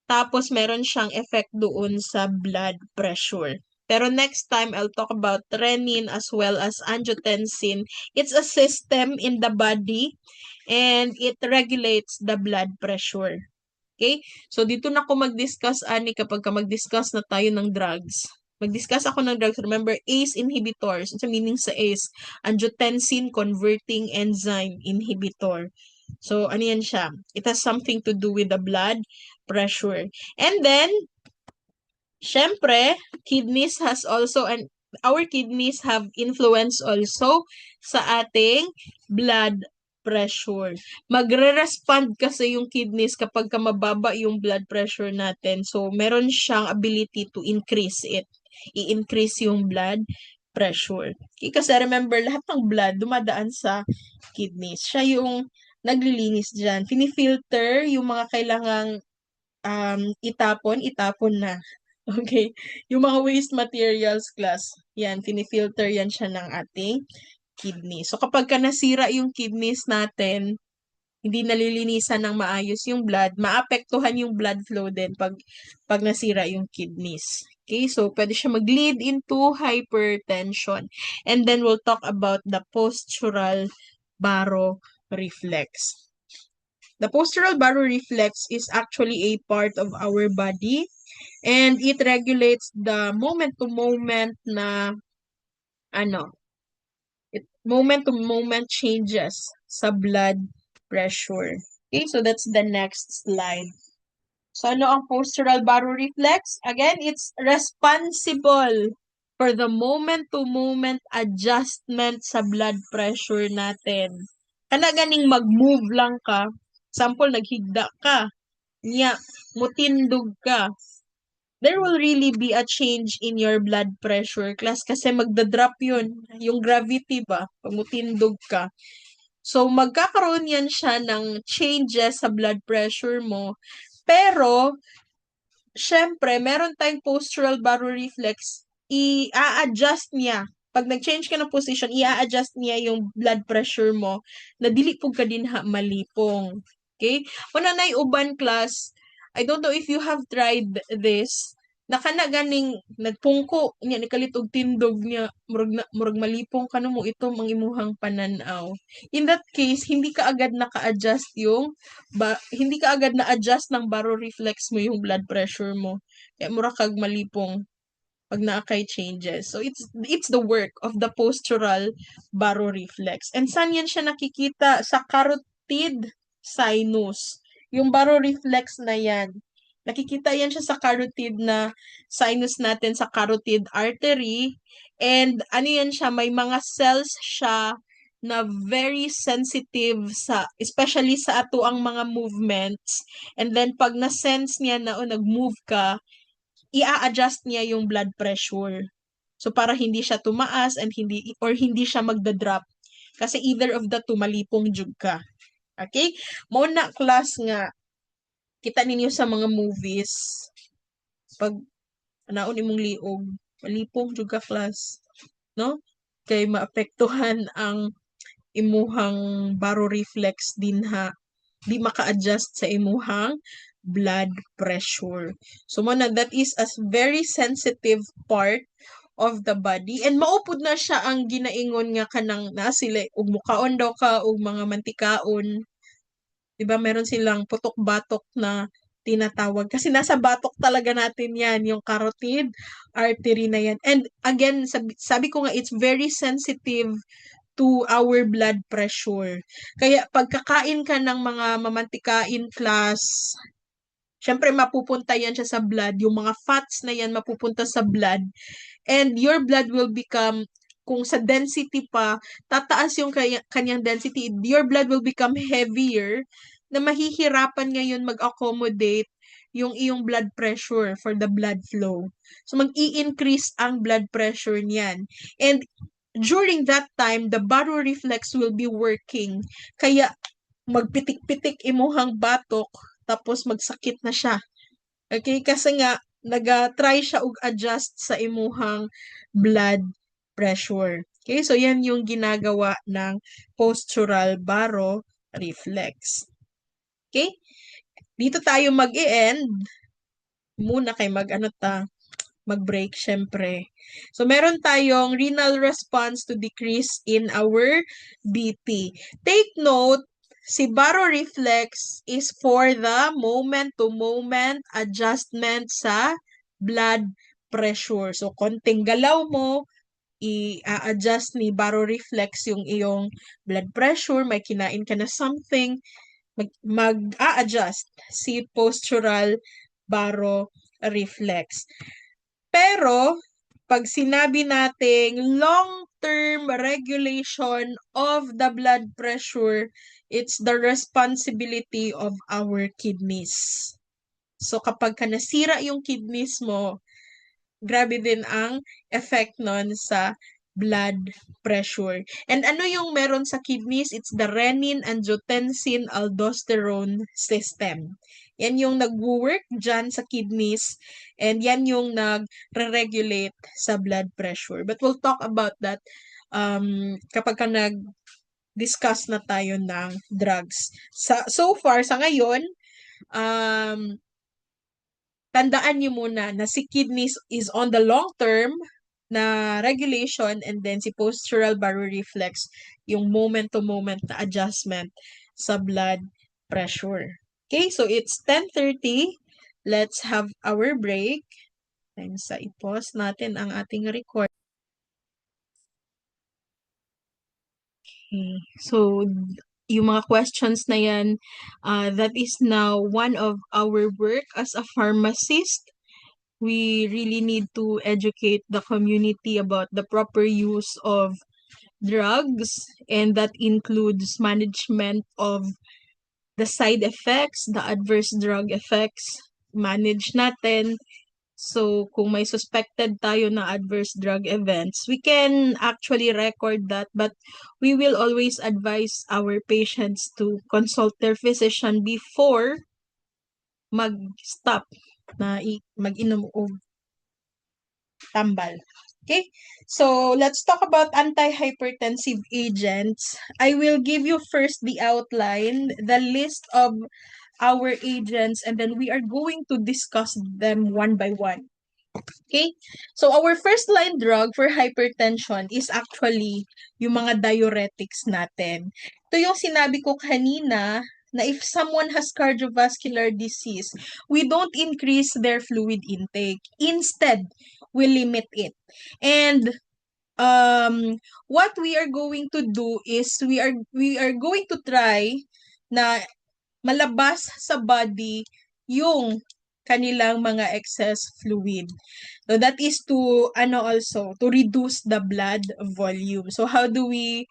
Tapos meron siyang effect doon sa blood pressure. Pero next time, I'll talk about renin as well as angiotensin. It's a system in the body and it regulates the blood pressure. Okay? So, dito na ako mag-discuss, Ani, kapag mag-discuss na tayo ng drugs. Mag-discuss ako ng drugs. Remember, ACE inhibitors. Ano meaning sa ACE? Angiotensin converting enzyme inhibitor. So, ano yan siya? It has something to do with the blood pressure. And then, syempre, kidneys has also, and our kidneys have influence also sa ating blood pressure. Magre-respond kasi yung kidneys kapag mababa yung blood pressure natin. So, meron siyang ability to increase it. I-increase yung blood pressure. Okay, kasi remember, lahat ng blood dumadaan sa kidneys. Siya yung naglilinis dyan. Pinifilter yung mga kailangang itapon na. Okay? Yung mga waste materials class, yan, pinifilter yan siya ng ating kidney. So, kapag nasira yung kidneys natin, hindi nalilinisan ng maayos yung blood, maapektuhan yung blood flow din pag nasira yung kidneys. Okay? So, pwede siya mag-lead into hypertension. And then, we'll talk about the postural baroreflex. The postural baroreflex is actually a part of our body and it regulates the moment-to-moment na moment-to-moment changes sa blood pressure. Okay, so that's the next slide. So ano ang postural baroreflex? Again, it's responsible for the moment-to-moment adjustment sa blood pressure natin. Kana ganing mag-move lang ka, sample naghigda ka, niya, mutindog ka, there will really be a change in your blood pressure class kasi magda-drop yun. Yung gravity ba? Pag mutindog ka. So, magkakaroon yan siya ng changes sa blood pressure mo. Pero, syempre, meron tayong postural baroreflex, i-a-adjust niya. Pag nag-change ka ng position, i-a-adjust niya yung blood pressure mo na dili po ka din malipong. Okay? Una na uban class, I don't know if you have tried this. Nakana ganing nagpungko niya nikalitog tindog niya murag malipong kano mo ito ang imuhang pananaw. In that case, hindi ka agad naka-adjust hindi ka agad na-adjust ng baroreflex mo yung blood pressure mo. Kaya mura kag malipong pag naakay changes. So it's the work of the postural baroreflex. And saan yan siya nakikita? Sa carotid sinus. Yung baroreflex na yan. Nakikita yan siya sa carotid na sinus natin, sa carotid artery. And ano yan siya, may mga cells siya na very sensitive especially sa ato ang mga movements. And then pag na-sense niya na nag-move ka, i-a-adjust niya yung blood pressure. So para hindi siya tumaas and hindi siya magda-drop. Kasi either of the two malipong jug ka. Okay? Muna class nga kita ninyo sa mga movies pag naon imong liog, malipong jug ka class, no? Kay maapektuhan ang imuhang baroreflex dinha, di maka-adjust sa imuhang blood pressure. So that is a very sensitive part of the body and maupod na siya ang ginaingon nga kanang sila ug mukaon daw ka og mga mantikaon. Diba meron silang putok-batok na tinatawag kasi nasa batok talaga natin yan, yung carotid artery na yan. And again, sabi ko nga it's very sensitive to our blood pressure. Kaya pagkakain ka ng mga mamantikain class, syempre mapupunta yan siya sa blood. Yung mga fats na yan mapupunta sa blood. And your blood will become, kung sa density pa, tataas yung kanyang density, your blood will become heavier na mahihirapan ngayon mag-accommodate yung iyong blood pressure for the blood flow. So mag-i-increase ang blood pressure niyan. And during that time, the baroreflex will be working. Kaya magpitik-pitik imuhang batok tapos magsakit na siya. Okay? Kasi nga, nag-try siya og adjust sa imuhang blood pressure. Okay? So, yan yung ginagawa ng postural baroreflex. Okay? Dito tayo mag-e-end. Muna kay mag-break syempre. So meron tayong renal response to decrease in our BP. Take note, si baroreflex is for the moment-to-moment adjustment sa blood pressure. So konting galaw mo, i-adjust ni baroreflex yung iyong blood pressure, may kinain ka na something, mag-a-adjust si postural baroreflex. Pero, pag sinabi nating long-term regulation of the blood pressure, it's the responsibility of our kidneys. So, kapag ka nasira yung kidneys mo, grabe din ang effect nun sa blood pressure. And ano yung meron sa kidneys? It's the renin-angiotensin-aldosterone system. Yan yung nag-work dyan sa kidneys and yan yung nag-regulate sa blood pressure. But we'll talk about that kapag ka nag-discuss na tayo ng drugs. So far, sa ngayon, tandaan niyo muna na si kidneys is on the long term na regulation and then si postural baroreflex yung moment-to-moment na adjustment sa blood pressure. Okay, so it's 10:30. Let's have our break. Time sa i-pause natin ang ating record. Okay, so yung mga questions na yan, that is now one of our work as a pharmacist. We really need to educate the community about the proper use of drugs, and that includes management of the side effects, the adverse drug effects, manage natin. So, kung may suspected tayo na adverse drug events, we can actually record that, but we will always advise our patients to consult their physician before mag-stop na mag-inom o tambal. Okay, so let's talk about antihypertensive agents. I will give you first the outline, the list of our agents, and then we are going to discuss them one by one. Okay, so our first line drug for hypertension is actually yung mga diuretics natin. Ito yung sinabi ko kanina na if someone has cardiovascular disease, we don't increase their fluid intake. Instead, we limit it. And what we are going to do is we are going to try na malabas sa body yung kanilang mga excess fluid. So that is to to reduce the blood volume. So how do we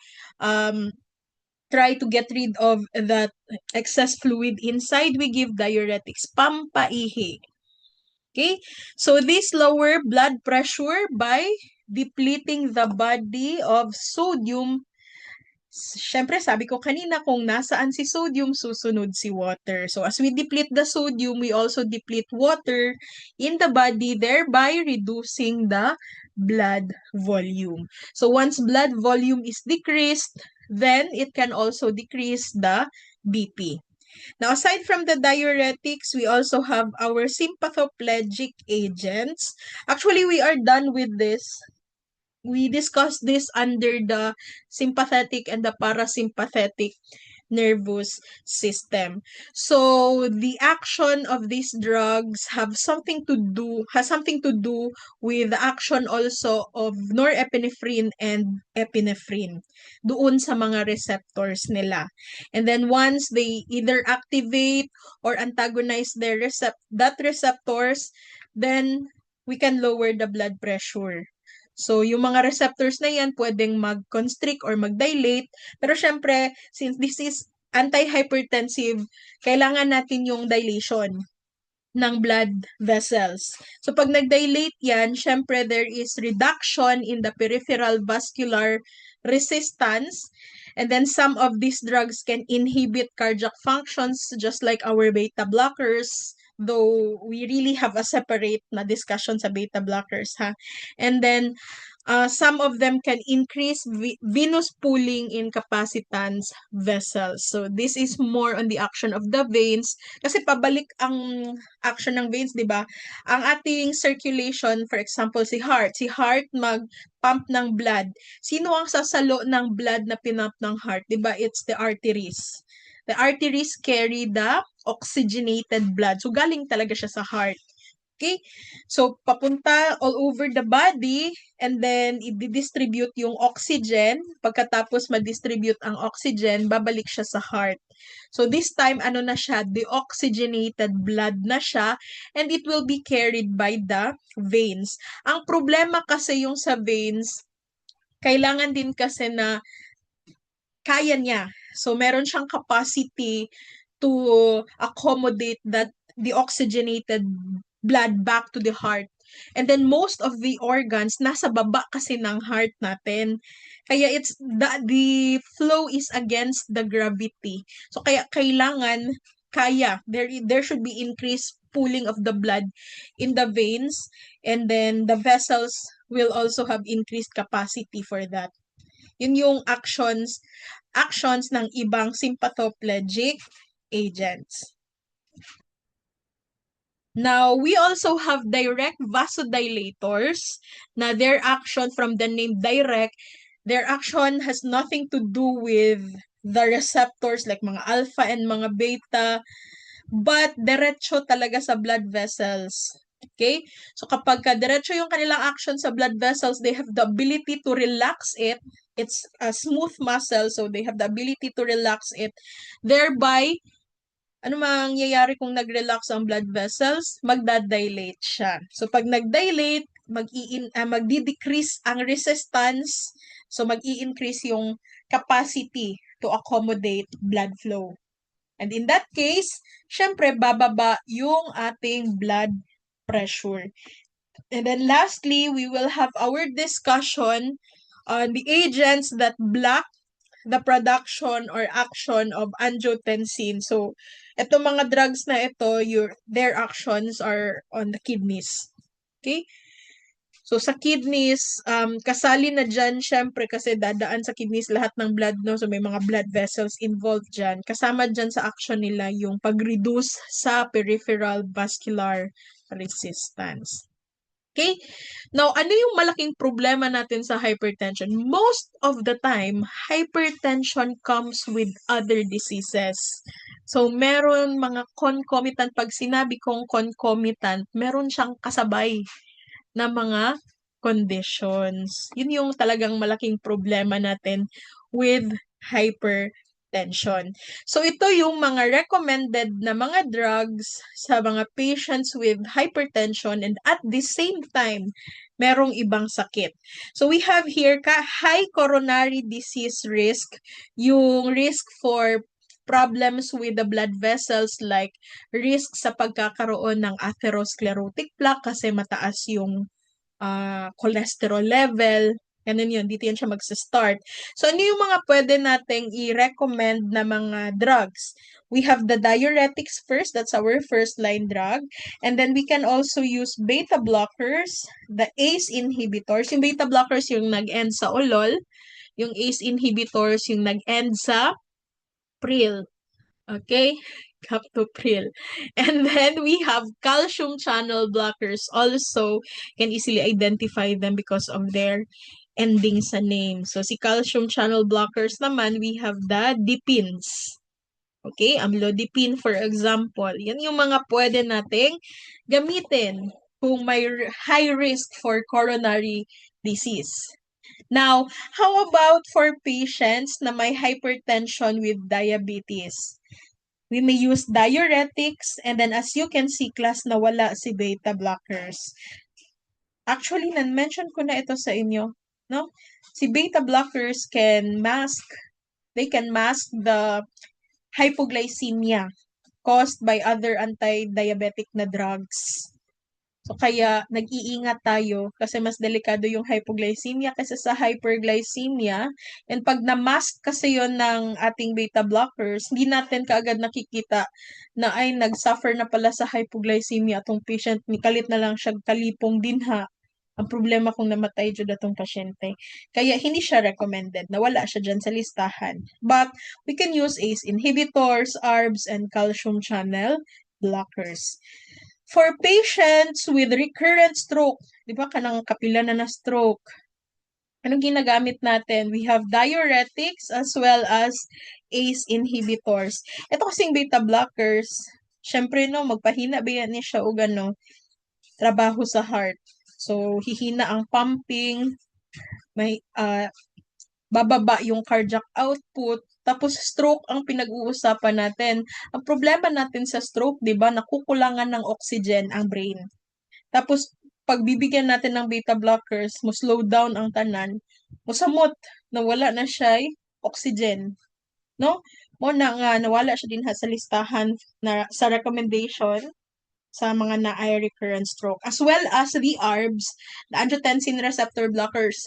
try to get rid of that excess fluid inside? We give diuretics, pampaihi. Okay? So this lower blood pressure by depleting the body of sodium. Siyempre, sabi ko kanina, kung nasaan si sodium, susunod si water. So as we deplete the sodium, we also deplete water in the body, thereby reducing the blood volume. So once blood volume is decreased, then it can also decrease the BP. Now, aside from the diuretics, we also have our sympathoplegic agents. Actually, we are done with this. We discussed this under the sympathetic and the parasympathetic nervous system. So the action of these drugs has something to do with the action also of norepinephrine and epinephrine doon sa mga receptors nila. And then once they either activate or antagonize their receptors, then we can lower the blood pressure. So, yung mga receptors na yan, pwedeng mag-constrict or mag-dilate. Pero syempre, since this is antihypertensive, kailangan natin yung dilation ng blood vessels. So, pag nag-dilate yan, syempre, there is reduction in the peripheral vascular resistance. And then, some of these drugs can inhibit cardiac functions, just like our beta blockers, though we really have a separate na discussion sa beta blockers, ha? And then, some of them can increase venous pooling in capacitance vessels. So this is more on the action of the veins kasi pabalik ang action ng veins, 'di ba? Ang ating circulation, for example, si heart mag-pump ng blood. Sino ang sasalo ng blood na pinump ng heart? 'Di ba? It's the arteries. The arteries carry the oxygenated blood. So galing talaga siya sa heart. Okay? So, papunta all over the body and then i-distribute yung oxygen. Pagkatapos ma-distribute ang oxygen, babalik siya sa heart. So, this time, ano na siya? Deoxygenated blood na siya and it will be carried by the veins. Ang problema kasi yung sa veins, kailangan din kasi na kaya niya. So, meron siyang capacity to accommodate that deoxygenated blood back to the heart. And then most of the organs nasa baba kasi ng heart natin. Kaya it's the flow is against the gravity. So kaya kailangan there should be increased pooling of the blood in the veins and then the vessels will also have increased capacity for that. Yun yung actions ng ibang sympathoplegic agents. Now, we also have direct vasodilators na their action from the name direct, their action has nothing to do with the receptors like mga alpha and mga beta, but diretso talaga sa blood vessels. Okay? So kapag diretso yung kanilang action sa blood vessels, they have the ability to relax it. It's a smooth muscle, so they have the ability to relax it. Thereby, ano mangyayari kung nag-relax ang blood vessels? Magdadilate siya. So, pag nag-dilate, magdi-decrease ang resistance. So, mag-i-increase yung capacity to accommodate blood flow. And in that case, syempre, bababa yung ating blood pressure. And then lastly, we will have our discussion on the agents that block the production or action of angiotensin. So, itong mga drugs na ito, their actions are on the kidneys. Okay? So, sa kidneys, kasali na dyan, syempre, kasi dadaan sa kidneys lahat ng blood, no? So, may mga blood vessels involved dyan. Kasama dyan sa action nila yung pag-reduce sa peripheral vascular resistance. Okay? Now, ano yung malaking problema natin sa hypertension? Most of the time, hypertension comes with other diseases. So, meron mga concomitant. Pag sinabi kong concomitant, meron siyang kasabay na mga conditions. Yun yung talagang malaking problema natin with hypertension. So, ito yung mga recommended na mga drugs sa mga patients with hypertension and at the same time, merong ibang sakit. So, we have here high coronary disease risk, yung risk for problems with the blood vessels like risk sa pagkakaroon ng atherosclerotic plaque kasi mataas yung cholesterol level. Ganun yun, dito yan siya magsa-start. So, ano yung mga pwede nating i-recommend na mga drugs? We have the diuretics first, that's our first line drug. And then we can also use beta blockers, the ACE inhibitors. Yung beta blockers yung nag-end sa olol. Yung ACE inhibitors yung nag-end sa pril. Okay? Captopril. And then we have calcium channel blockers also. Can easily identify them because of their ending sa name. So, si calcium channel blockers naman, we have the dipins. Okay? Amlodipine, for example. Yan yung mga pwede nating gamitin kung may high risk for coronary disease. Now, how about for patients na may hypertension with diabetes? We may use diuretics and then as you can see, class na wala si beta blockers. Actually, nan-mention ko na ito sa inyo, no? Si beta blockers can mask the hypoglycemia caused by other anti-diabetic na drugs. So, kaya nag-iingat tayo kasi mas delikado yung hypoglycemia kaysa sa hyperglycemia. And pag na-mask kasi yon ng ating beta blockers, hindi natin kaagad nakikita na ay nag-suffer na pala sa hypoglycemia atong patient. Kalit na lang siya kalipong dinha. Ang problema kung namatay jud atong pasyente. Kaya hindi siya recommended. Nawala siya dyan sa listahan. But we can use ACE inhibitors, ARBs, and calcium channel blockers. For patients with recurrent stroke, di ba kanang kapila na stroke, anong ginagamit natin? We have diuretics as well as ACE inhibitors. Ito kasing beta blockers, syempre no, magpahina ba yan niya siya o gano, trabaho sa heart. So, hihina ang pumping, may bababa yung cardiac output, tapos stroke ang pinag-uusapan natin. Ang problema natin sa stroke, 'di ba, nakukulangan ng oxygen ang brain. Tapos pag bibigyan natin ng beta blockers, mo slow down ang tanan, musamot nawala na siya oxygen, no? Mo na nga nawala siya din sa listahan na sa recommendation sa mga na-ay recurrent stroke, as well as the ARBs, the angiotensin receptor blockers.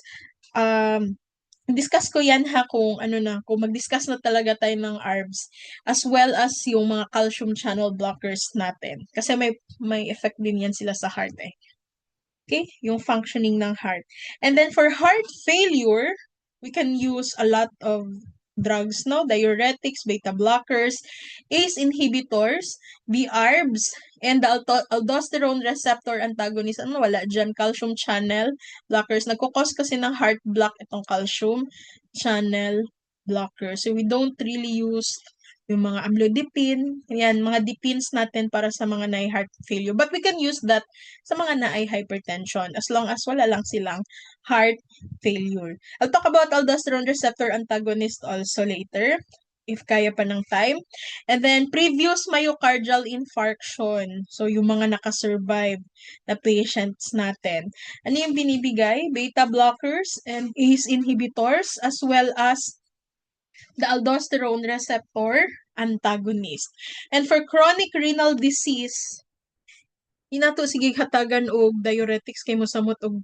Discuss ko yan ha kung kung mag-discuss na talaga tayo ng ARBs, as well as yung mga calcium channel blockers natin. Kasi may effect din yan sila sa heart eh. Okay? Yung functioning ng heart. And then for heart failure, we can use a lot of drugs, no? Diuretics, beta blockers, ACE inhibitors, the ARBs, and the aldosterone receptor antagonist. Ano wala dyan? Calcium channel blockers. Nagkukos kasi ng heart block itong calcium channel blockers. So we don't really use yung mga amlodipine, yan, mga dipines natin para sa mga na heart failure. But we can use that sa mga na hypertension as long as wala lang silang heart failure. I'll talk about aldosterone receptor antagonist also later, if kaya pa ng time. And then, previous myocardial infarction. So, yung mga nakasurvive na patients natin. Ano yung binibigay? Beta blockers and ACE inhibitors as well as the aldosterone receptor antagonist. And for chronic renal disease, inato sige hatagan og diuretics kay mosamot og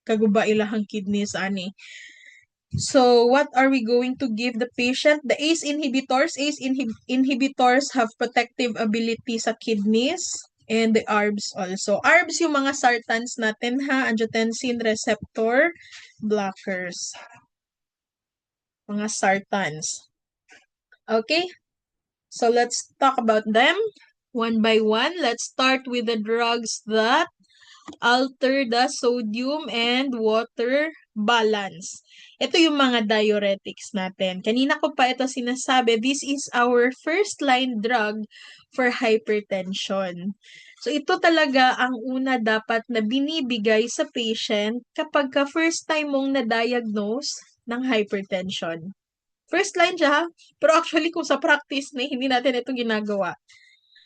kaguba ilahang kidneys ani. So, what are we going to give the patient? The ACE inhibitors. ACE inhibitors have protective ability sa kidneys and the ARBs also. ARBs yung mga sartans natin ha, angiotensin receptor blockers. Mga sartans. Okay? So, let's talk about them one by one. Let's start with the drugs that alter the sodium and water balance. Ito yung mga diuretics natin. Kanina ko pa ito sinasabi, this is our first line drug for hypertension. So, ito talaga ang una dapat na binibigay sa patient kapag ka first time mong na-diagnose ng hypertension. First line siya, pero actually kung sa practice na hindi natin ito ginagawa.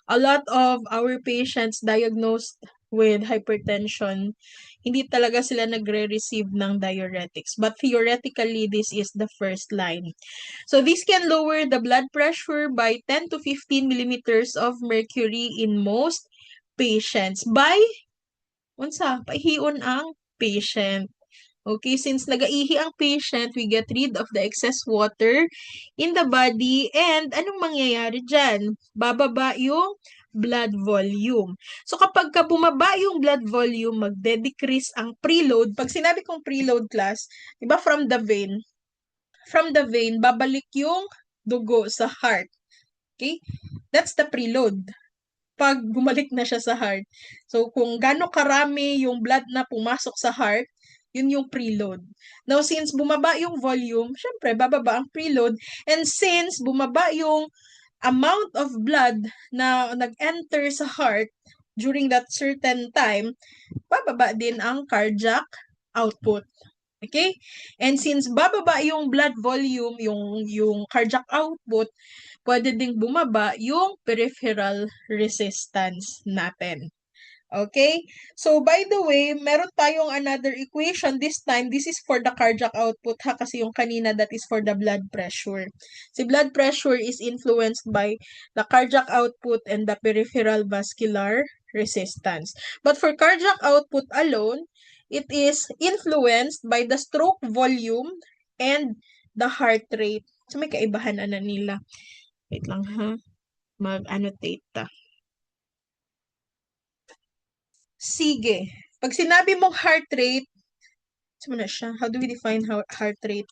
A lot of our patients diagnosed with hypertension, hindi talaga sila nagre-receive ng diuretics. But theoretically, this is the first line. So this can lower the blood pressure by 10 to 15 millimeters of mercury in most patients by pahion ang patient. Okay, since nagaihi ang patient, we get rid of the excess water in the body and anong mangyayari dyan? Bababa yung blood volume. So kapag ka bumaba yung blood volume, magde-decrease ang preload. Pag sinabi kong preload class, di ba from the vein, babalik yung dugo sa heart. Okay? That's the preload. Pag bumalik na siya sa heart. So kung gaano karami yung blood na pumasok sa heart, yun yung preload. Now, since bumaba yung volume, syempre, bababa ang preload. And since bumaba yung amount of blood na nag-enter sa heart during that certain time, bababa din ang cardiac output. Okay? And since bababa yung blood volume, yung cardiac output, pwede ding bumaba yung peripheral resistance natin. Okay? So, by the way, meron tayong another equation this time. This is for the cardiac output ha, kasi yung kanina that is for the blood pressure. Si blood pressure is influenced by the cardiac output and the peripheral vascular resistance. But for cardiac output alone, it is influenced by the stroke volume and the heart rate. So, may kaibahan nila. Wait lang ha. Mag-annotate ta. Sige. Pag sinabi mong heart rate, saan na siya? How do we define heart rate?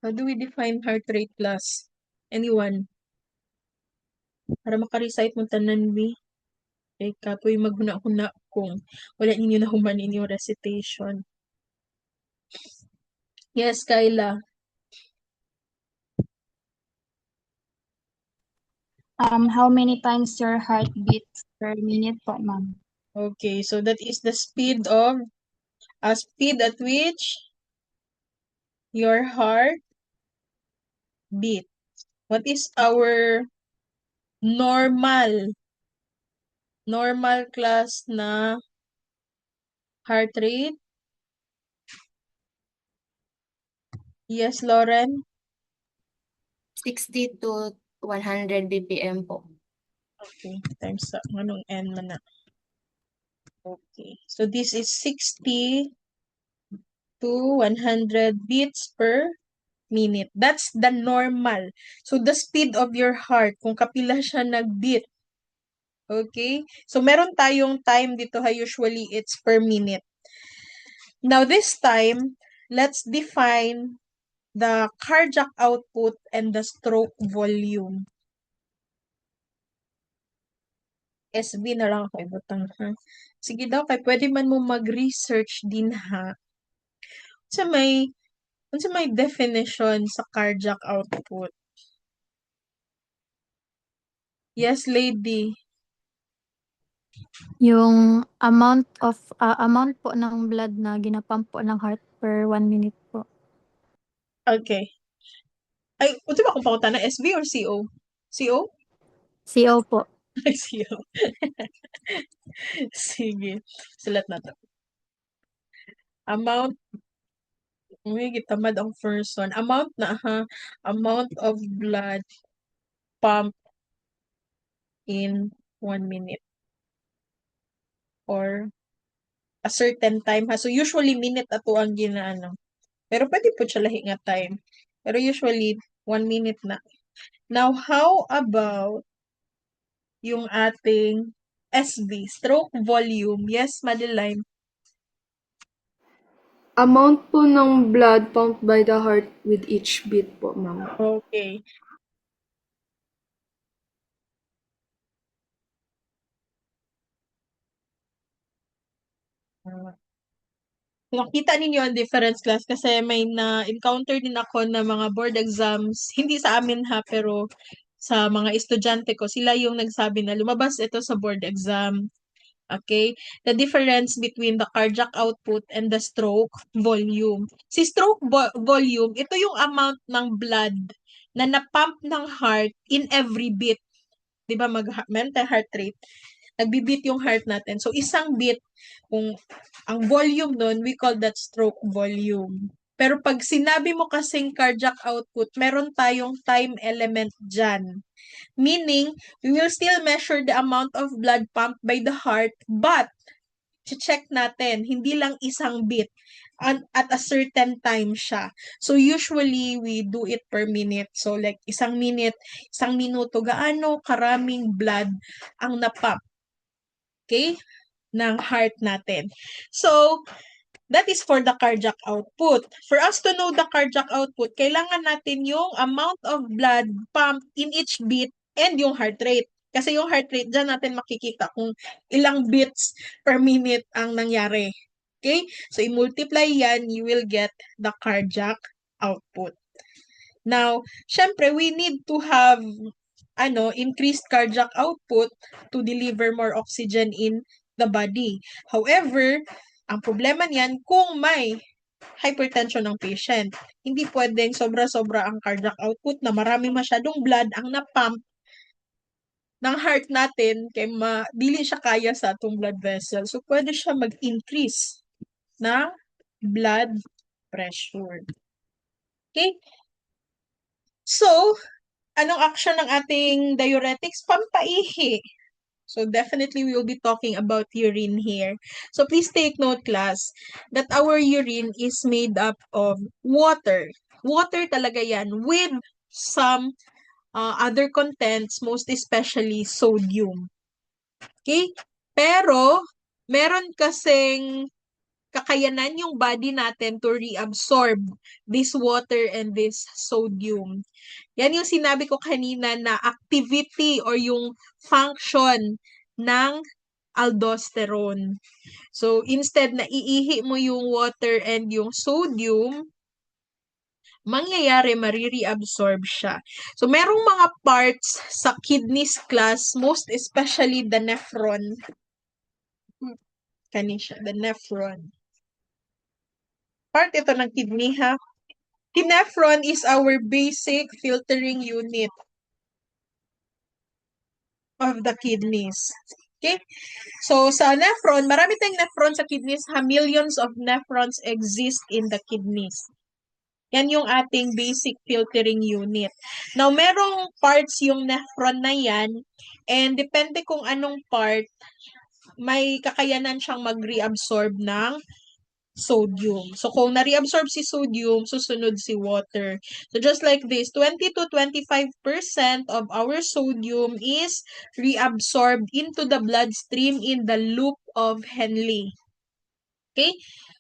How do we define heart rate plus? Anyone? Para makarecite mo tanan, we. Kay kapoy maghuna-huna kung wala ninyo nahuman inyong recitation. Yes, Kyla. How many times your heart beats per minute po, ma'am? Okay, so that is the speed at which your heart beat. What is our normal class na heart rate? Yes, Lauren? 60 to 100 BPM po. Okay, times sa anong N man na. Okay, so this is 60 to 100 beats per minute. That's the normal. So, the speed of your heart, kung kapila siya nag-beat. Okay? So, meron tayong time dito ha. Usually, it's per minute. Now, this time, let's define the cardiac output and the stroke volume. SB na lang ako ibutang ha. Sige daw, kay pwede man mo mag-research din ha. Sa may definition sa cardiac output? Yes, lady. Yung amount po ng blood na ginapump po ng heart per 1 minute po. Okay. Ay, unsa ba kung pangutan na SB or CO? CO? CO po. Ay, CO. Sige. Sulat na to. Amount. May gitamad ang person. Amount na ha. Amount of blood pump in 1 minute. Or a certain time ha. So, usually minute ato ang ginaano. Pero pwede po siya lahi nga time. Pero usually, 1 minute na. Now, how about yung ating SB, stroke volume? Yes, Madeline? Amount po ng blood pumped by the heart with each beat po, ma'am. Okay. Nakita ninyo ang difference class kasi may na-encounter din ako na mga board exams, hindi sa amin ha, pero sa mga estudyante ko, sila yung nagsabi na lumabas ito sa board exam. Okay? The difference between the cardiac output and the stroke volume. Si stroke volume, ito yung amount ng blood na napump ng heart in every beat. Di ba? Meron tayong heart rate. Nagbi-beat yung heart natin. So, isang beat, kung ang volume nun, we call that stroke volume. Pero pag sinabi mo kasing cardiac output, meron tayong time element dyan. Meaning, we will still measure the amount of blood pumped by the heart, but check natin, hindi lang isang beat. At a certain time siya. So, usually, we do it per minute. So, like, isang minuto, gaano karaming blood ang napump. Okay? Ng heart natin. So, that is for the cardiac output. For us to know the cardiac output, kailangan natin yung amount of blood pumped in each beat and yung heart rate. Kasi yung heart rate, dyan natin makikita kung ilang beats per minute ang nangyari. Okay? So, i-multiply yan, you will get the cardiac output. Now, syempre, we need to have increased cardiac output to deliver more oxygen in the body. However, ang problema niyan, kung may hypertension ng patient, hindi pwedeng sobra-sobra ang cardiac output na marami masyadong blood ang na-pump ng heart natin kay dili siya kaya sa atong blood vessel. So, pwede siya mag-increase ng blood pressure. Okay? So, anong action ng ating diuretics? Pampaihi. So, definitely we will be talking about urine here. So, please take note, class, that our urine is made up of water. Water talaga yan with some other contents, most especially sodium. Okay? Pero, meron kasing kakayanan yung body natin to reabsorb this water and this sodium. Yan yung sinabi ko kanina na activity or yung function ng aldosterone. So, instead na iihi mo yung water and yung sodium, mangyayari, marireabsorb siya. So, merong mga parts sa kidneys class, most especially the nephron. Kanisha, the nephron. Part ito ng kidney, ha? The nephron is our basic filtering unit of the kidneys. Okay? So, sa nephron, marami tayong nephron sa kidneys, ha? Millions of nephrons exist in the kidneys. Yan yung ating basic filtering unit. Now, merong parts yung nephron na yan, and depende kung anong part, may kakayanan siyang mag-reabsorb ng sodium. So, kung na-reabsorb si sodium, susunod si water. So, just like this, 20 to 25% of our sodium is reabsorbed into the bloodstream in the loop of Henle. Okay?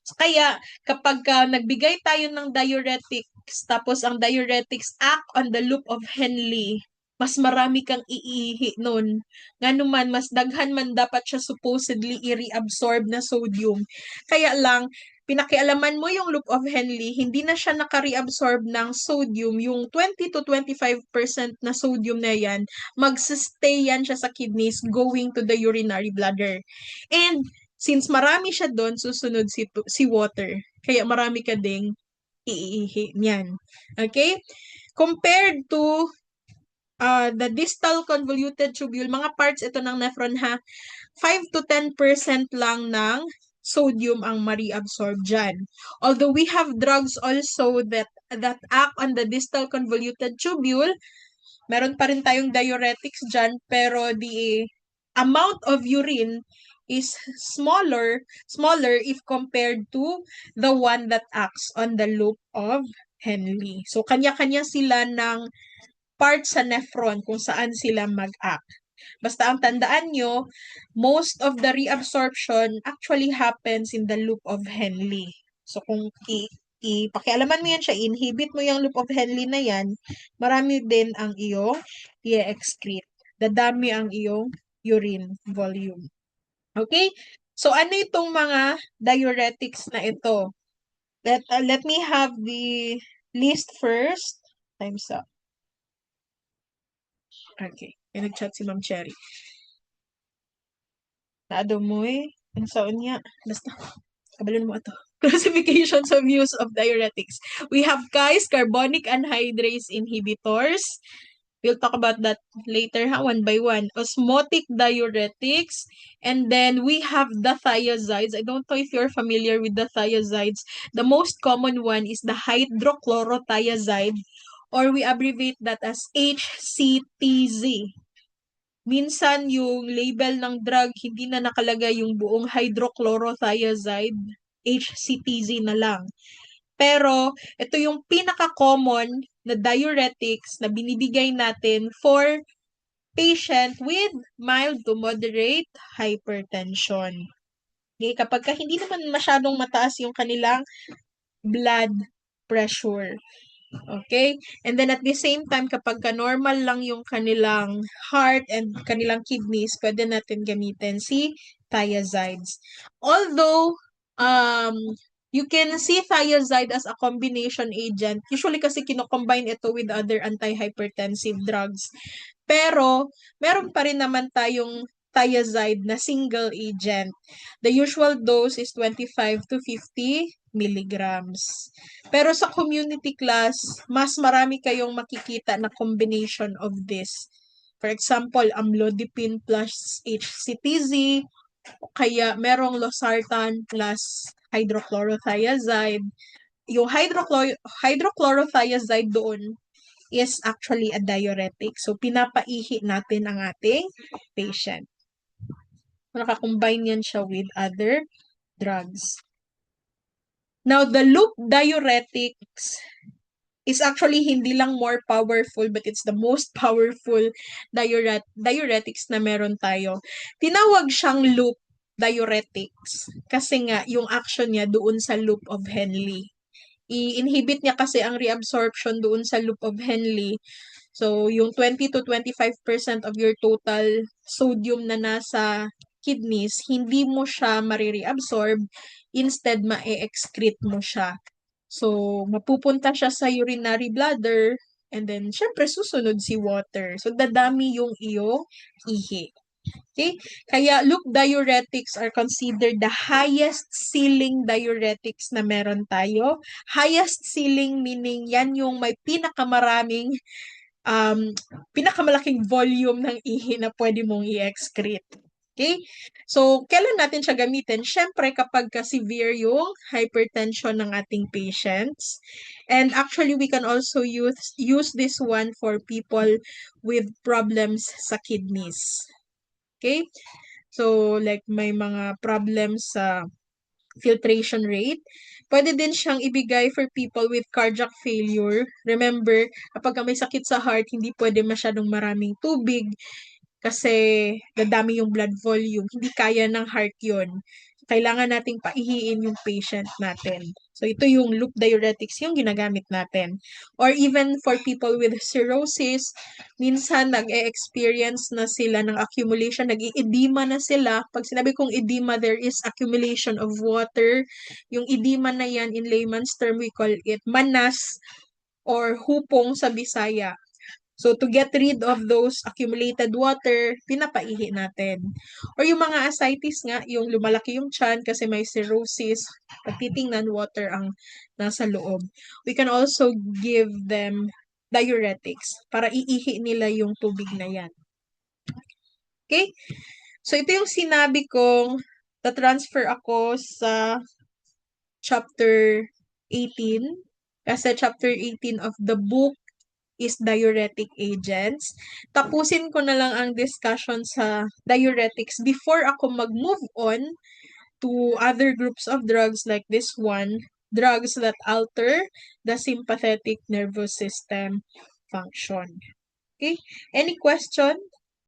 So, kaya, kapag nagbigay tayo ng diuretics, tapos ang diuretics act on the loop of Henle, mas marami kang iihi nun. Nga naman, mas daghan man dapat siya supposedly i-reabsorb na sodium. Kaya lang, pinakialaman mo yung loop of Henle, hindi na siya naka-reabsorb ng sodium, yung 20 to 25% na sodium na yan, mag-stay yan siya sa kidneys going to the urinary bladder. And, since marami siya doon, susunod si water. Kaya marami ka ding iihi niyan. Okay? Compared to the distal convoluted tubule, mga parts ito ng nephron, ha, 5 to 10% lang ng sodium ang ma-reabsorb dyan. Although we have drugs also that act on the distal convoluted tubule, meron pa rin tayong diuretics dyan, pero the amount of urine is smaller if compared to the one that acts on the loop of Henle. So, kanya-kanya sila ng part sa nephron kung saan sila mag-act. Basta ang tandaan nyo, most of the reabsorption actually happens in the loop of Henle. So, kung pakialaman mo yan siya, inhibit mo yung loop of Henle na yan, marami din ang iyong i-excrete. Dadami ang iyong urine volume. Okay? So, ano itong mga diuretics na ito? Let me have the list first. Time's up. Okay. Nag-chat si Ma'am Cherry. Naado mo eh. Ang saon niya. Basta. Kabalon mo ito. Classifications of use of diuretics. We have guys, carbonic anhydrase inhibitors. We'll talk about that later, one by one. Osmotic diuretics. And then we have the thiazides. I don't know if you're familiar with the thiazides. The most common one is the hydrochlorothiazide, or we abbreviate that as HCTZ. Minsan yung label ng drug, hindi na nakalagay yung buong hydrochlorothiazide, HCTZ na lang. Pero, ito yung pinaka-common na diuretics na binibigay natin for patient with mild to moderate hypertension. Okay, kapag hindi naman masyadong mataas yung kanilang blood pressure. Okay? And then at the same time, kapag normal lang yung kanilang heart and kanilang kidneys, pwede natin gamitin si thiazides. Although, you can see thiazide as a combination agent. Usually kasi kino-combine ito with other antihypertensive drugs. Pero, meron pa rin naman tayong thiazide na single agent. The usual dose is 25 to 50 milligrams. Pero sa community class, mas marami kayong makikita na combination of this. For example, amlodipine plus HCTZ, kaya merong losartan plus hydrochlorothiazide. Yung hydrochlorothiazide doon is actually a diuretic. So, pinapaihi natin ang ating patient. Nakakombine yan siya with other drugs. Now, the loop diuretics is actually hindi lang more powerful but it's the most powerful diuretics na meron tayo. Tinawag siyang loop diuretics kasi nga yung action niya doon sa loop of Henle. I-inhibit niya kasi ang reabsorption doon sa loop of Henle. So, yung 20 to 25% of your total sodium na nasa kidneys, hindi mo siya marireabsorb, instead ma-excrete mo siya. So, mapupunta siya sa urinary bladder, and then, syempre, susunod si water. So, dadami yung iyong ihi. Okay? Kaya, loop diuretics are considered the highest ceiling diuretics na meron tayo. Highest ceiling meaning yan yung may pinakamalaking volume ng ihi na pwede mong i-excrete. Okay? So, kailan natin siya gamitin? Syempre, kapag severe yung hypertension ng ating patients. And actually, we can also use this one for people with problems sa kidneys. Okay? So, like may mga problems sa filtration rate. Pwede din siyang ibigay for people with cardiac failure. Remember, kapag may sakit sa heart, hindi pwede masyadong maraming tubig kasi dadami yung blood volume. Hindi kaya ng heart yun. Kailangan nating paihiin yung patient natin. So, ito yung loop diuretics yung ginagamit natin. Or even for people with cirrhosis, minsan nag-e-experience na sila ng accumulation, nag-i-edema na sila. Pag sinabi kong edema, there is accumulation of water. Yung edema na yan, in layman's term, we call it manas or hupong sa Bisaya. So, to get rid of those accumulated water, pinapaihi natin. Or yung mga ascites nga, yung lumalaki yung tiyan kasi may cirrhosis, pag titingnan, water ang nasa loob. We can also give them diuretics para iihi nila yung tubig na yan. Okay? So, ito yung sinabi kong ta-transfer ako sa chapter 18. Kasi chapter 18 of the book is diuretic agents. Tapusin ko na lang ang discussion sa diuretics before ako mag-move on to other groups of drugs like this one, drugs that alter the sympathetic nervous system function. Okay? Any question?